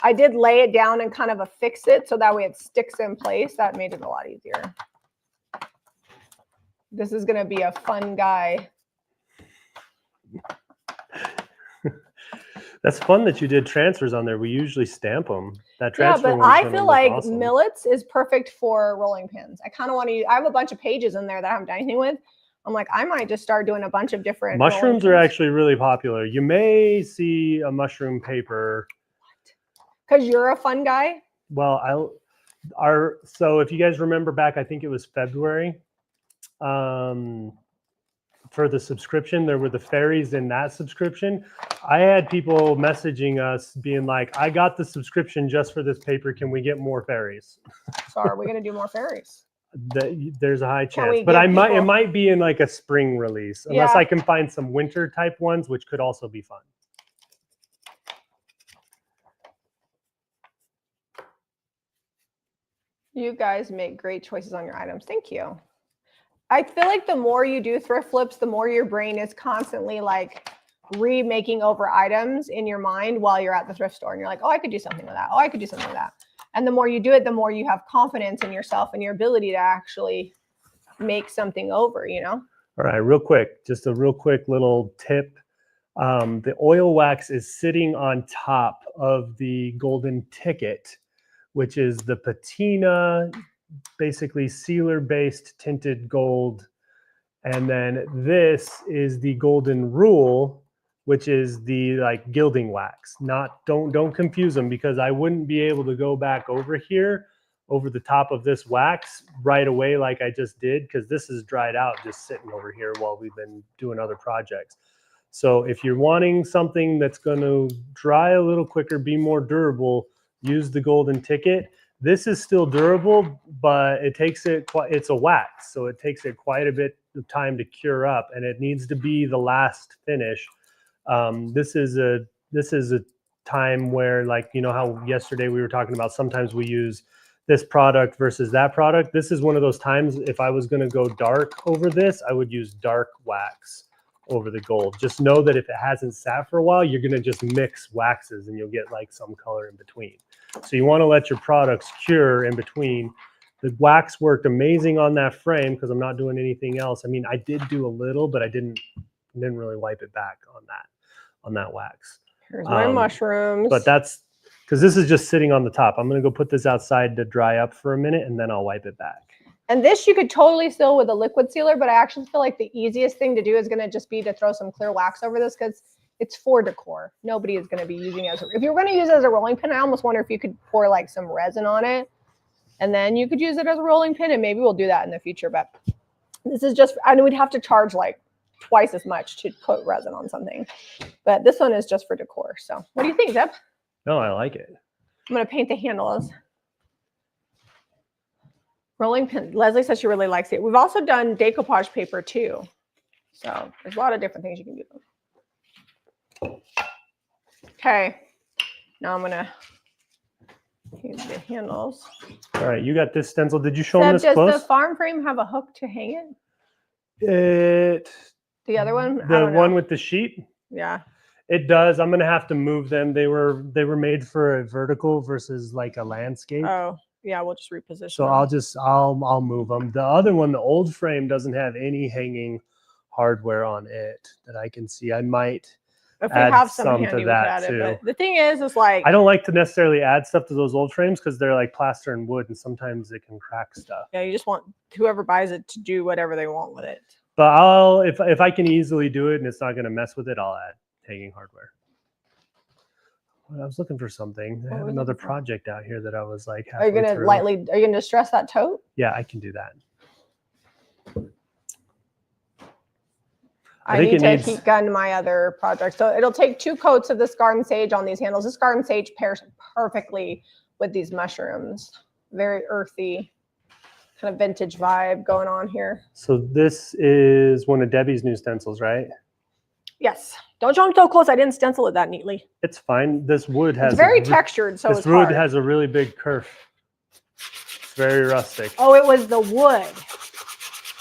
Speaker 1: I did lay it down and kind of affix it so that way it sticks in place. That made it a lot easier. This is going to be a fun guy.
Speaker 2: That's fun that you did transfers on there. We usually stamp them. That transfer
Speaker 1: Yeah, but I feel like millets is perfect for rolling pins. I kind of want to. I have a bunch of pages in there that I haven't done anything with. I'm like, I might just start doing a bunch of different.
Speaker 2: Mushrooms are actually really popular. You may see a mushroom paper.
Speaker 1: Because you're a fun guy.
Speaker 2: Well, so if you guys remember back, I think it was February. For the subscription, there were the fairies in that subscription. I had people messaging us being like, I got the subscription just for this paper. Can we get more fairies?
Speaker 1: So are we going to do more fairies?
Speaker 2: There's a high chance, but it might be in like a spring release, unless I can find some winter type ones, which could also be fun.
Speaker 1: You guys make great choices on your items. Thank you. I feel like the more you do thrift flips, the more your brain is constantly like remaking over items in your mind while you're at the thrift store. And you're like, oh, I could do something with that. Oh, I could do something with that. And the more you do it, the more you have confidence in yourself and your ability to actually make something over, you know?
Speaker 2: All right, real quick, just a real quick little tip. The oil wax is sitting on top of the golden ticket, which is the patina, basically sealer-based tinted gold. And then this is the golden rule, which is the like gilding wax. Don't confuse them, because I wouldn't be able to go back over here over the top of this wax right away like I just did, because this is dried out just sitting over here while we've been doing other projects. So if you're wanting something that's going to dry a little quicker, be more durable, use the golden ticket. This is still durable, but it's a wax, so it takes it quite a bit of time to cure up, and it needs to be the last finish. This is a time where, like, you know how yesterday we were talking about sometimes we use this product versus that product. This is one of those times, if I was going to go dark over this, I would use dark wax over the gold. Just know that if it hasn't sat for a while, you're going to just mix waxes and you'll get like some color in between. So you want to let your products cure in between. The wax worked amazing on that frame because I'm not doing anything else. I mean, I did do a little, but I didn't really wipe it back on that wax.
Speaker 1: Here's my mushrooms.
Speaker 2: But that's because this is just sitting on the top. I'm going to go put this outside to dry up for a minute, and then I'll wipe it back.
Speaker 1: And this you could totally seal with a liquid sealer, but I actually feel like the easiest thing to do is going to just be to throw some clear wax over this because it's for decor. Nobody is going to be using it as if you're going to use it as a rolling pin. I almost wonder if you could pour like some resin on it, and then you could use it as a rolling pin. And maybe we'll do that in the future. But this is just, I mean, we'd have to charge like twice as much to put resin on something. But this one is just for decor. So what do you think, Zeb?
Speaker 2: No, I like it.
Speaker 1: I'm going to paint the handles. Rolling pin. Leslie says she really likes it. We've also done decoupage paper too. So there's a lot of different things you can do. Okay. Now I'm going to paint the handles.
Speaker 2: All right, you got this stencil. Did you show them this
Speaker 1: Does
Speaker 2: close?
Speaker 1: the farm frame have a hook to hang
Speaker 2: it?
Speaker 1: The other one?
Speaker 2: The one with the sheet?
Speaker 1: Yeah.
Speaker 2: It does. I'm going to have to move them. They were made for a vertical versus like a landscape.
Speaker 1: Oh. Yeah, we'll just reposition.
Speaker 2: So
Speaker 1: them.
Speaker 2: I'll move them. The other one, the old frame, doesn't have any hanging hardware on it that I can see. I might
Speaker 1: if we
Speaker 2: add
Speaker 1: have some
Speaker 2: some
Speaker 1: handy,
Speaker 2: to that
Speaker 1: we could add
Speaker 2: too.
Speaker 1: it. But the thing is like
Speaker 2: I don't like to necessarily add stuff to those old frames because they're like plaster and wood, and sometimes it can crack stuff.
Speaker 1: Yeah, you just want whoever buys it to do whatever they want with it.
Speaker 2: But if I can easily do it and it's not going to mess with it, I'll add hanging hardware. I was looking for something. I have another project out here that I was like,
Speaker 1: are you gonna are you gonna distress that tote?
Speaker 2: Yeah, I can do that.
Speaker 1: I need to heat gun my other project. So it'll take 2 coats of this garden sage on these handles. This garden sage pairs perfectly with these mushrooms. Very earthy, kind of vintage vibe going on here.
Speaker 2: So this is one of Debbie's new stencils, right?
Speaker 1: Yes. Don't show them so close. I didn't stencil it that neatly.
Speaker 2: It's fine. This wood has
Speaker 1: it's very textured, so
Speaker 2: this
Speaker 1: it's
Speaker 2: wood
Speaker 1: hard.
Speaker 2: has a really big curve. It's very rustic.
Speaker 1: Oh, it was the wood.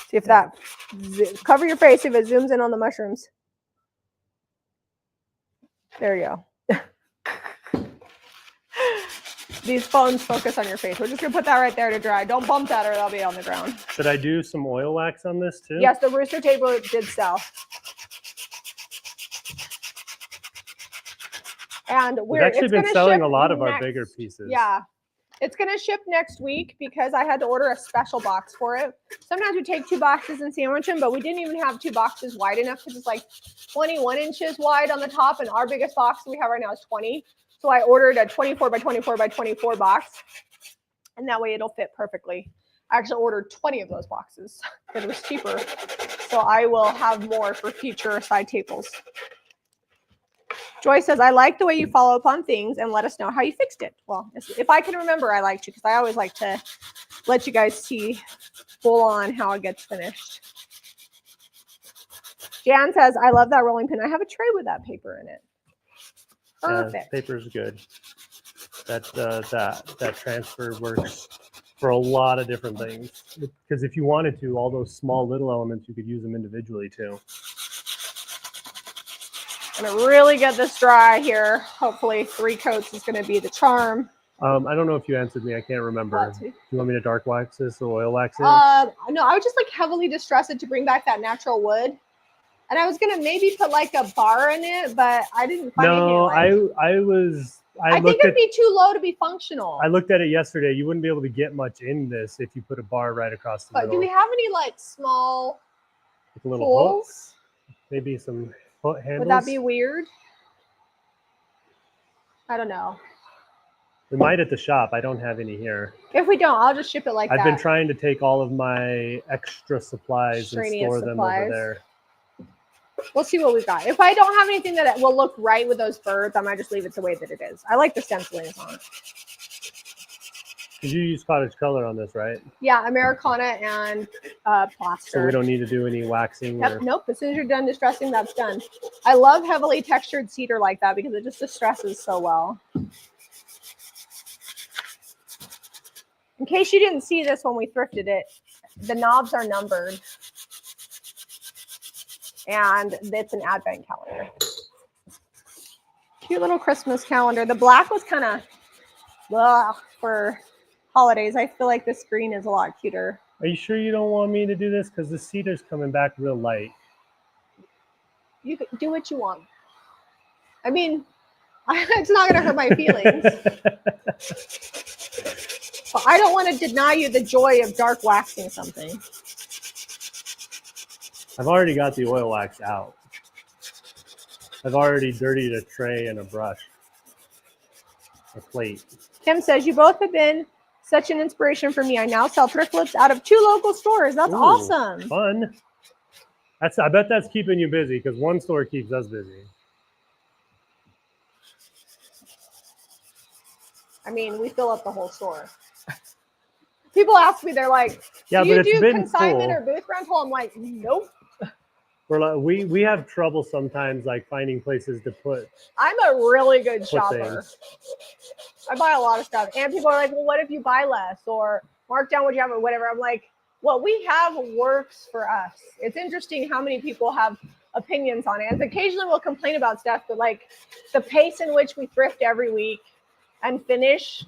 Speaker 1: See if that cover your face if it zooms in on the mushrooms. There you go. These phones focus on your face. We're just gonna put that right there to dry. Don't bump that or that'll be on the ground.
Speaker 2: Should I do some oil wax on this too?
Speaker 1: Yes, the rooster table did sell. And
Speaker 2: we've actually been selling a lot of our bigger pieces.
Speaker 1: Yeah. It's going to ship next week because I had to order a special box for it. Sometimes we take 2 boxes and sandwich them, but we didn't even have 2 boxes wide enough because it's like 21 inches wide on the top, and our biggest box we have right now is 20. So I ordered a 24 by 24 by 24 box, and that way it'll fit perfectly. I actually ordered 20 of those boxes because it was cheaper. So I will have more for future side tables. Joy says, I like the way you follow up on things and let us know how you fixed it. Well, if I can remember, I like to, because I always like to let you guys see full on how it gets finished. Jan says, I love that rolling pin. I have a tray with that paper in it. Perfect.
Speaker 2: Paper's good. That transfer works for a lot of different things. Because if you wanted to, all those small little elements, you could use them individually too.
Speaker 1: I'm gonna really get this dry here. Hopefully 3 coats is gonna be the charm.
Speaker 2: I don't know if you answered me. I can't remember. Do you want me to dark wax this or oil wax it?
Speaker 1: No, I would just like heavily distress it to bring back that natural wood. And I was gonna maybe put like a bar in it, but I didn't find anything.
Speaker 2: No,
Speaker 1: I think it'd be too low to be functional.
Speaker 2: I looked at it yesterday. You wouldn't be able to get much in this if you put a bar right across the middle.
Speaker 1: Do we have any like small
Speaker 2: like little hooks? Maybe some foot handles?
Speaker 1: Would that be weird? I don't know.
Speaker 2: We might at the shop. I don't have any here.
Speaker 1: If we don't, I'll just ship it like that.
Speaker 2: I've been trying to take all of my extra supplies and store them over there.
Speaker 1: We'll see what we got. If I don't have anything that will look right with those birds, I might just leave it the way that it is. I like the stenciling on it.
Speaker 2: Did you use cottage color on this, right?
Speaker 1: Yeah, Americana and plaster.
Speaker 2: So we don't need to do any waxing?
Speaker 1: Yep, nope. As soon as you're done distressing, that's done. I love heavily textured cedar like that because it just distresses so well. In case you didn't see this when we thrifted it, the knobs are numbered. And it's an advent calendar. Cute little Christmas calendar. The black was kind of for holidays. I feel like this green is a lot cuter.
Speaker 2: Are you sure you don't want me to do this? Because the cedar's coming back real light.
Speaker 1: You can do what you want. I mean, it's not going to hurt my feelings. But I don't want to deny you the joy of dark waxing something.
Speaker 2: I've already got the oil wax out. I've already dirtied a tray and a brush, a plate.
Speaker 1: Kim says, you both have been such an inspiration for me. I now sell thrift lips out of 2 local stores. That's
Speaker 2: Ooh,
Speaker 1: awesome.
Speaker 2: Fun. I bet that's keeping you busy because one store keeps us busy.
Speaker 1: I mean, we fill up the whole store. People ask me, they're like,
Speaker 2: yeah,
Speaker 1: do
Speaker 2: but
Speaker 1: you
Speaker 2: it's
Speaker 1: do
Speaker 2: been
Speaker 1: consignment
Speaker 2: full.
Speaker 1: or booth rental? I'm like, nope.
Speaker 2: We're like, we have trouble sometimes like finding places to put.
Speaker 1: I'm a really good shopper.
Speaker 2: Things.
Speaker 1: I buy a lot of stuff. And people are like, well, what if you buy less or mark down what you have or whatever? I'm like, what we have works for us. It's interesting how many people have opinions on it. And occasionally we'll complain about stuff, but like the pace in which we thrift every week and finish,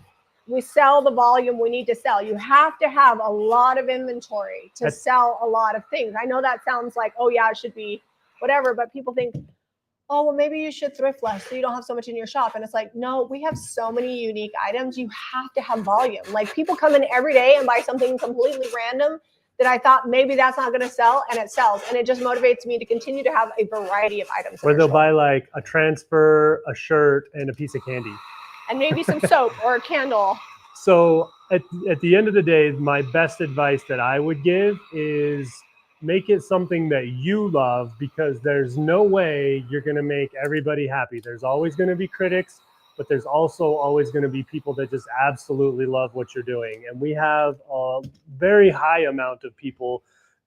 Speaker 1: we sell the volume we need to sell. You have to have a lot of inventory to sell a lot of things. I know that sounds like, oh yeah, it should be whatever, but people think, oh, well, maybe you should thrift less so you don't have so much in your shop. And it's like, no, we have so many unique items. You have to have volume. Like people come in every day and buy something completely random that I thought maybe that's not going to sell, and it sells. And it just motivates me to continue to have a variety of items.
Speaker 2: Where they'll buy like a transfer, a shirt, and a piece of candy.
Speaker 1: And maybe some soap or a candle.
Speaker 2: So at the end of the day, my best advice that I would give is make it something that you love, because there's no way you're going to make everybody happy. There's always going to be critics, but there's also always going to be people that just absolutely love what you're doing. And we have a very high amount of people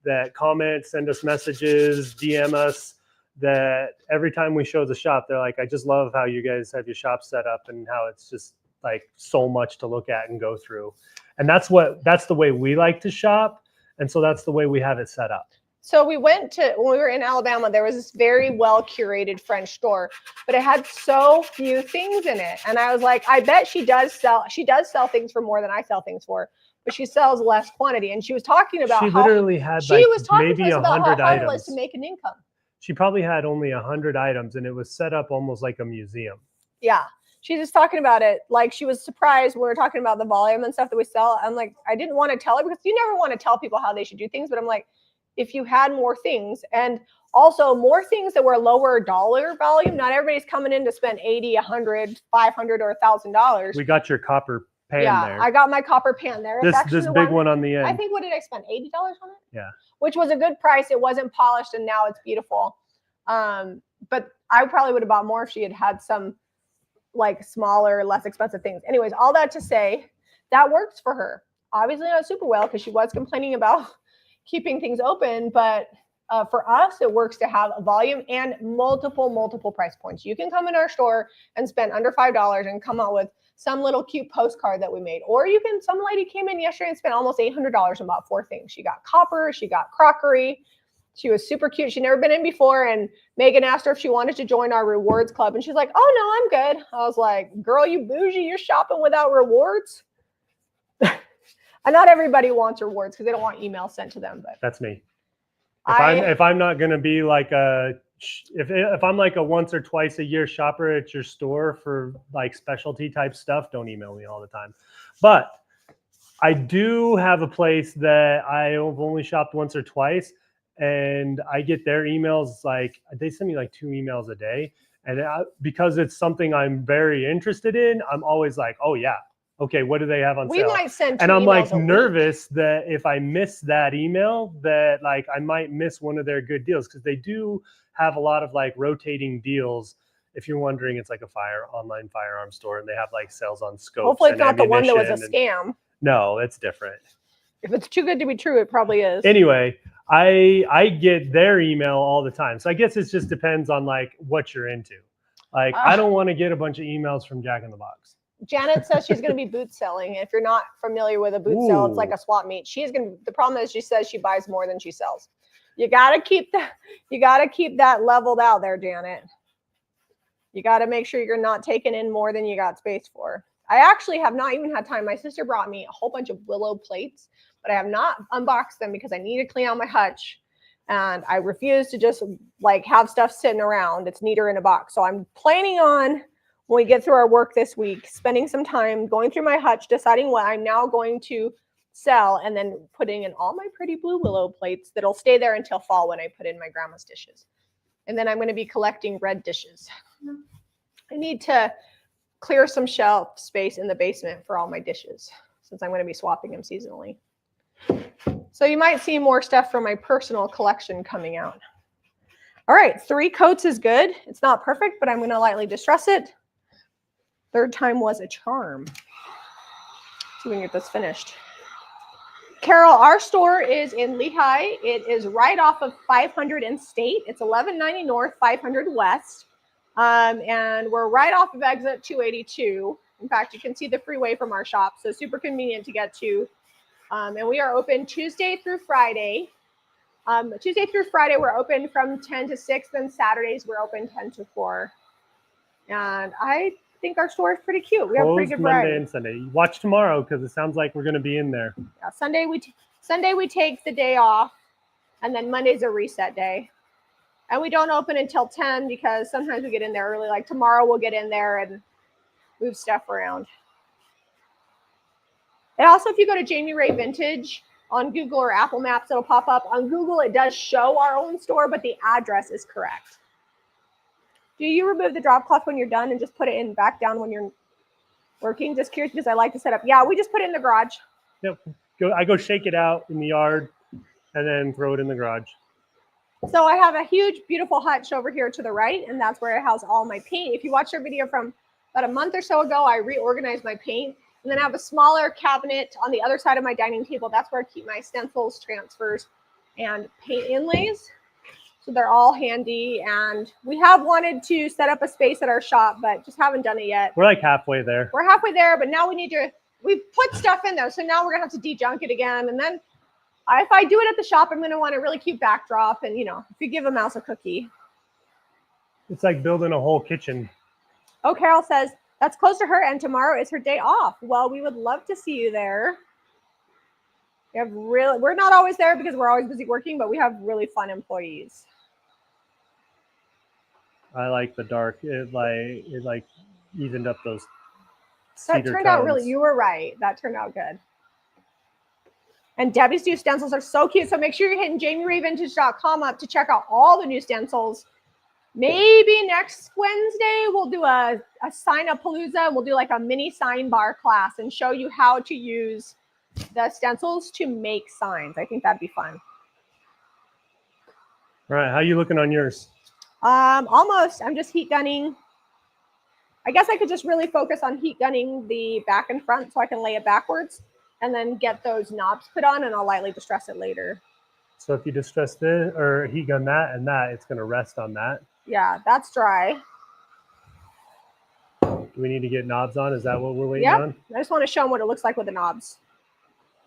Speaker 2: that comment, send us messages, DM us, that every time we show the shop, they're like, I just love how you guys have your shop set up and how it's just like so much to look at and go through. And that's the way we like to shop. And so that's the way we have it set up.
Speaker 1: So we went to, when we were in Alabama, there was this very well curated French store, but it had so few things in it. And I was like, I bet she does sell things for more than I sell things for, but she sells less quantity. And she was talking about
Speaker 2: she literally had
Speaker 1: she
Speaker 2: like
Speaker 1: was talking
Speaker 2: maybe
Speaker 1: to us about how
Speaker 2: 100
Speaker 1: hard it was
Speaker 2: items.
Speaker 1: to make an income.
Speaker 2: She probably had only 100 items, and it was set up almost like a museum.
Speaker 1: Yeah. She's just talking about it. Like she was surprised when we were talking about the volume and stuff that we sell. I'm like, I didn't want to tell her, because you never want to tell people how they should do things. But I'm like, if you had more things, and also more things that were lower dollar volume, not everybody's coming in to spend $80, $100, $500, or $1,000.
Speaker 2: We got your copper pan there.
Speaker 1: I got my copper pan there.
Speaker 2: This big one on the end.
Speaker 1: I think, what did I spend? $80 on it?
Speaker 2: Yeah.
Speaker 1: Which was a good price. It wasn't polished, and now it's beautiful. But I probably would have bought more if she had had some like smaller, less expensive things. Anyways, all that to say, that works for her. Obviously not super well, because she was complaining about keeping things open, but for us, it works to have a volume and multiple price points. You can come in our store and spend under $5 and come out with some little cute postcard that we made. Or you can, some lady came in yesterday and spent almost $800 and bought 4 things. She got copper, she got crockery. She was super cute. She'd never been in before. And Megan asked her if she wanted to join our rewards club. And she's like, oh, no, I'm good. I was like, girl, you bougie. You're shopping without rewards. And not everybody wants rewards because they don't want emails sent to them. But
Speaker 2: that's me. If I'm not going to be like if I'm like a once or twice a year shopper at your store for like specialty type stuff, don't email me all the time. But I do have a place that I've only shopped once or twice. And I get their emails, like they send me like 2 emails a day. And because it's something I'm very interested in, I'm always like, oh yeah, okay, what do they have on sale?
Speaker 1: We might send 2
Speaker 2: and I'm like
Speaker 1: emails
Speaker 2: nervous that if I miss that email, that like I might miss one of their good deals, because they do have a lot of like rotating deals. If you're wondering, it's like a online firearm store, and they have like sales on scopes.
Speaker 1: Hopefully it's not the one that was a scam.
Speaker 2: No, it's different.
Speaker 1: If it's too good to be true, it probably is.
Speaker 2: Anyway, I get their email all the time. So I guess it just depends on like what you're into. Like I don't want to get a bunch of emails from Jack in the Box.
Speaker 1: Janet says she's going to be boot selling. If you're not familiar with a boot sale, it's like a swap meet. She's going to, the problem is she says she buys more than she sells. You got to keep that leveled out there, Janet. You got to make sure you're not taking in more than you got space for. I actually have not even had time. My sister brought me a whole bunch of willow plates, but I have not unboxed them because I need to clean out my hutch. And I refuse to just like have stuff sitting around. It's neater in a box. So I'm planning on when we get through our work this week, spending some time going through my hutch, deciding what I'm now going to sell, and then putting in all my pretty blue willow plates that'll stay there until fall when I put in my grandma's dishes. And then I'm going to be collecting red dishes. I need to clear some shelf space in the basement for all my dishes since I'm going to be swapping them seasonally. So you might see more stuff from my personal collection coming out. All right, 3 coats is good. It's not perfect, but I'm going to lightly distress it. 3rd time was a charm. So we can get this finished. Carol, our store is in Lehigh. It is right off of 500 and State. It's 1190 North, 500 West. And we're right off of exit 282. In fact, you can see the freeway from our shop, so super convenient to get to. And we are open Tuesday through Friday. Tuesday through Friday, we're open from 10 to 6. Then Saturdays, we're open 10 to 4. And I think our store is pretty cute. We have pretty good variety.
Speaker 2: Monday and Sunday. Watch tomorrow because it sounds like we're going to be in there.
Speaker 1: Yeah, Sunday we take the day off, and then Monday's a reset day. And we don't open until 10 because sometimes we get in there early. Like tomorrow we'll get in there and move stuff around. And also if you go to Jamie Ray Vintage on Google or Apple Maps, it'll pop up. On Google, it does show our own store, but the address is correct. Do you remove the drop cloth when you're done and just put it in back down when you're working? Just curious because I like to set up. Yeah, we just put it in the garage.
Speaker 2: Yep. I go shake it out in the yard and then throw it in the garage.
Speaker 1: So I have a huge, beautiful hutch over here to the right, and that's where I house all my paint. If you watched our video from about a month or so ago, I reorganized my paint. And then I have a smaller cabinet on the other side of my dining table. That's where I keep my stencils, transfers, and paint inlays. So they're all handy. And we have wanted to set up a space at our shop, but just haven't done it yet.
Speaker 2: We're like halfway there.
Speaker 1: We're halfway there, but now we've put stuff in there. So now we're going to have to de-junk it again. And then if I do it at the shop, I'm going to want a really cute backdrop. And, if you give a mouse a cookie.
Speaker 2: It's like building a whole kitchen.
Speaker 1: Oh, Carol says, that's close to her, and tomorrow is her day off. Well, we would love to see you there. We're not always there because we're always busy working, but we have really fun employees.
Speaker 2: I like the dark. It evened up those cedar
Speaker 1: That turned
Speaker 2: tones.
Speaker 1: out really, you were right. That turned out good. And Debbie's new stencils are so cute. So make sure you're hitting JamieRayVintage.com up to check out all the new stencils. Maybe next Wednesday we'll do a sign-up-palooza. We'll do like a mini sign bar class and show you how to use the stencils to make signs. I think that'd be fun.
Speaker 2: All right, how you looking on yours?
Speaker 1: Almost. I'm just heat gunning. I guess I could just really focus on heat gunning the back and front so I can lay it backwards and then get those knobs put on, and I'll lightly distress it later.
Speaker 2: So if you distress this or heat gun that and that, it's going to rest on that.
Speaker 1: Yeah, that's dry.
Speaker 2: Do we need to get knobs on? Is that what we're waiting on?
Speaker 1: I just want to show them what it looks like with the knobs.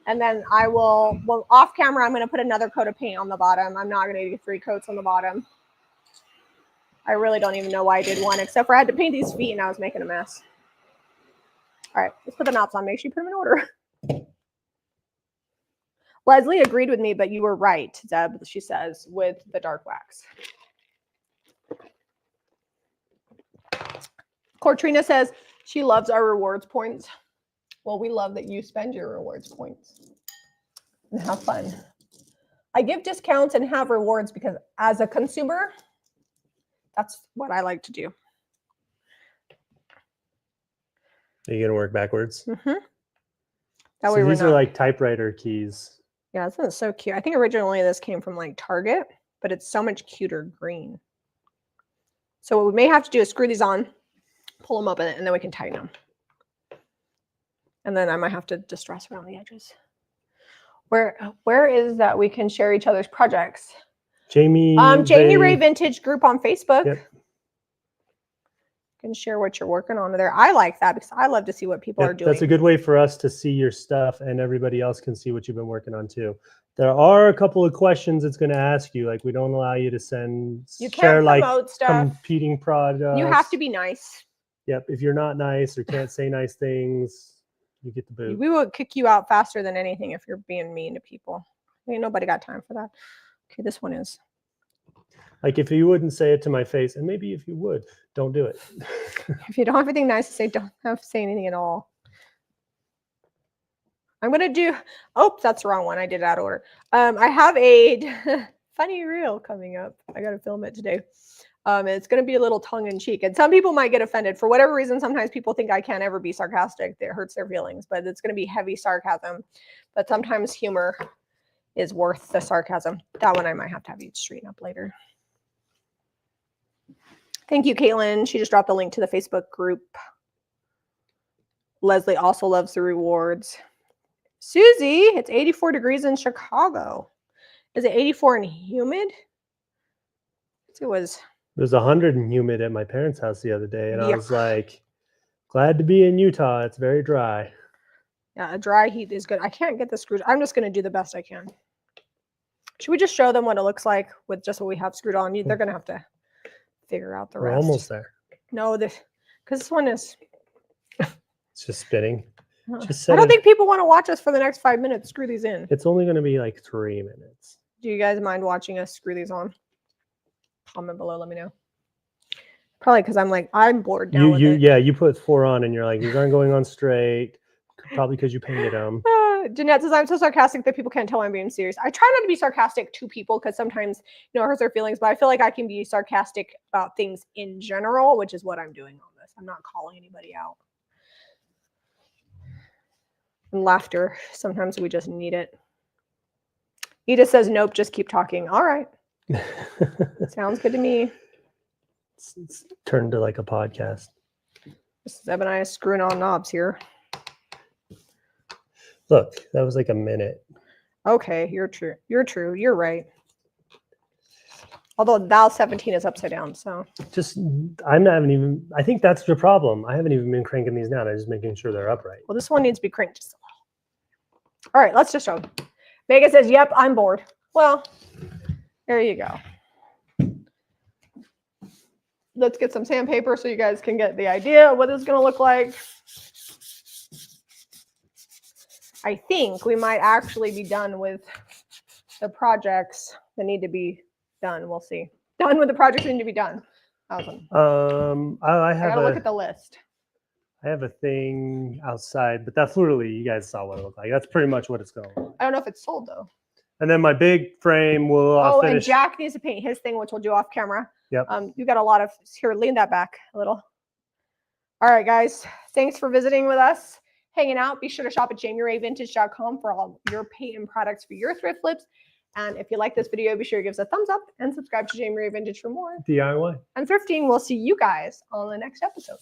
Speaker 1: And then I will, off camera, I'm going to put another coat of paint on the bottom. I'm not going to do 3 coats on the bottom. I really don't even know why I did one, except for I had to paint these feet and I was making a mess. All right, let's put the knobs on. Make sure you put them in order. Leslie agreed with me, but you were right, Deb, she says, with the dark wax. Cortrina says she loves our rewards points. Well, we love that you spend your rewards points and have fun. I give discounts and have rewards because as a consumer, that's what I like to do.
Speaker 2: Are you going to work backwards?
Speaker 1: Mm-hmm.
Speaker 2: So these are like typewriter keys.
Speaker 1: Yeah, this is so cute. I think originally this came from like Target, but it's so much cuter green. So what we may have to do is screw these on, pull them up in it, and then we can tighten them. And then I might have to distress around the edges. Where is that we can share each other's projects?
Speaker 2: Jamie
Speaker 1: Ray Vintage group on Facebook.
Speaker 2: Yep.
Speaker 1: You can share what you're working on there. I like that because I love to see what people are doing.
Speaker 2: That's a good way for us to see your stuff, and everybody else can see what you've been working on too. There are a couple of questions it's going to ask you. Like, we don't allow you to share like competing products.
Speaker 1: You have to be nice.
Speaker 2: Yep. If you're not nice or can't say nice things, you get the boot.
Speaker 1: We will kick you out faster than anything if you're being mean to people. Ain't nobody got time for that. Okay, this one is.
Speaker 2: Like if you wouldn't say it to my face, and maybe if you would, don't do it.
Speaker 1: If you don't have anything nice to say, don't have to say anything at all. I'm going to do, oh, that's the wrong one. I did it out of order. I have a funny reel coming up. I got to film it today. It's going to be a little tongue in cheek, and some people might get offended for whatever reason. Sometimes people think I can't ever be sarcastic. That hurts their feelings, but it's going to be heavy sarcasm. But sometimes humor is worth the sarcasm. That one I might have to have you straighten up later. Thank you, Caitlin. She just dropped a link to the Facebook group. Leslie also loves the rewards. Susie, it's 84 degrees in Chicago. Is it 84 and humid? It was
Speaker 2: 100 and humid at my parents' house the other day, and
Speaker 1: Yeah.
Speaker 2: I was like, glad to be in Utah. It's very dry.
Speaker 1: Yeah, a dry heat is good. I can't get the screws. I'm just going to do the best I can. Should we just show them what it looks like with just what we have screwed on? They're going to have to figure out the
Speaker 2: We're
Speaker 1: rest.
Speaker 2: almost there.
Speaker 1: No, because this one is...
Speaker 2: It's just spinning. Just
Speaker 1: I
Speaker 2: set
Speaker 1: don't
Speaker 2: it.
Speaker 1: think people want to watch us for the next 5 minutes. Screw these in.
Speaker 2: It's only going to be like 3 minutes.
Speaker 1: Do you guys mind watching us screw these on? Comment below. Let me know. Probably because I'm bored now.
Speaker 2: Yeah, you put 4 on and you're like, these aren't going on straight. Probably because you painted them.
Speaker 1: Jeanette says, I'm so sarcastic that people can't tell I'm being serious. I try not to be sarcastic to people because sometimes, it hurts their feelings, but I feel like I can be sarcastic about things in general, which is what I'm doing on this. I'm not calling anybody out. And laughter, sometimes we just need it. Edith says, nope, just keep talking. All right. Sounds good to me.
Speaker 2: It's turned to like a podcast.
Speaker 1: Zeb and I are screwing on knobs here.
Speaker 2: Look, that was like a minute.
Speaker 1: Okay, you're true. You're true. You're right. Although Val 17 is upside down, so.
Speaker 2: I think that's your problem. I haven't even been cranking these down. I'm just making sure they're upright.
Speaker 1: Well, this one needs to be cranked just a little. All right, let's just show. Megan says, yep, I'm bored. Well, there you go. Let's get some sandpaper so you guys can get the idea of what it's going to look like. I think we might actually be done with the projects that need to be done. We'll see. Done with the projects that need to be done. Awesome.
Speaker 2: I
Speaker 1: gotta look at the list.
Speaker 2: I have a thing outside, but that's literally, you guys saw what it looked like. That's pretty much what it's going to look like.
Speaker 1: I don't know if it's sold though.
Speaker 2: And then my big frame will finish.
Speaker 1: And Jack needs to paint his thing, which we'll do off camera.
Speaker 2: Yep.
Speaker 1: You got a lot of, here, lean that back a little. All right, guys. Thanks for visiting with us, hanging out. Be sure to shop at JamieRayVintage.com for all your paint products for your thrift flips. And if you like this video, be sure to give us a thumbs up and subscribe to Jamie Ray Vintage for more
Speaker 2: DIY
Speaker 1: and thrifting. We'll see you guys on the next episode.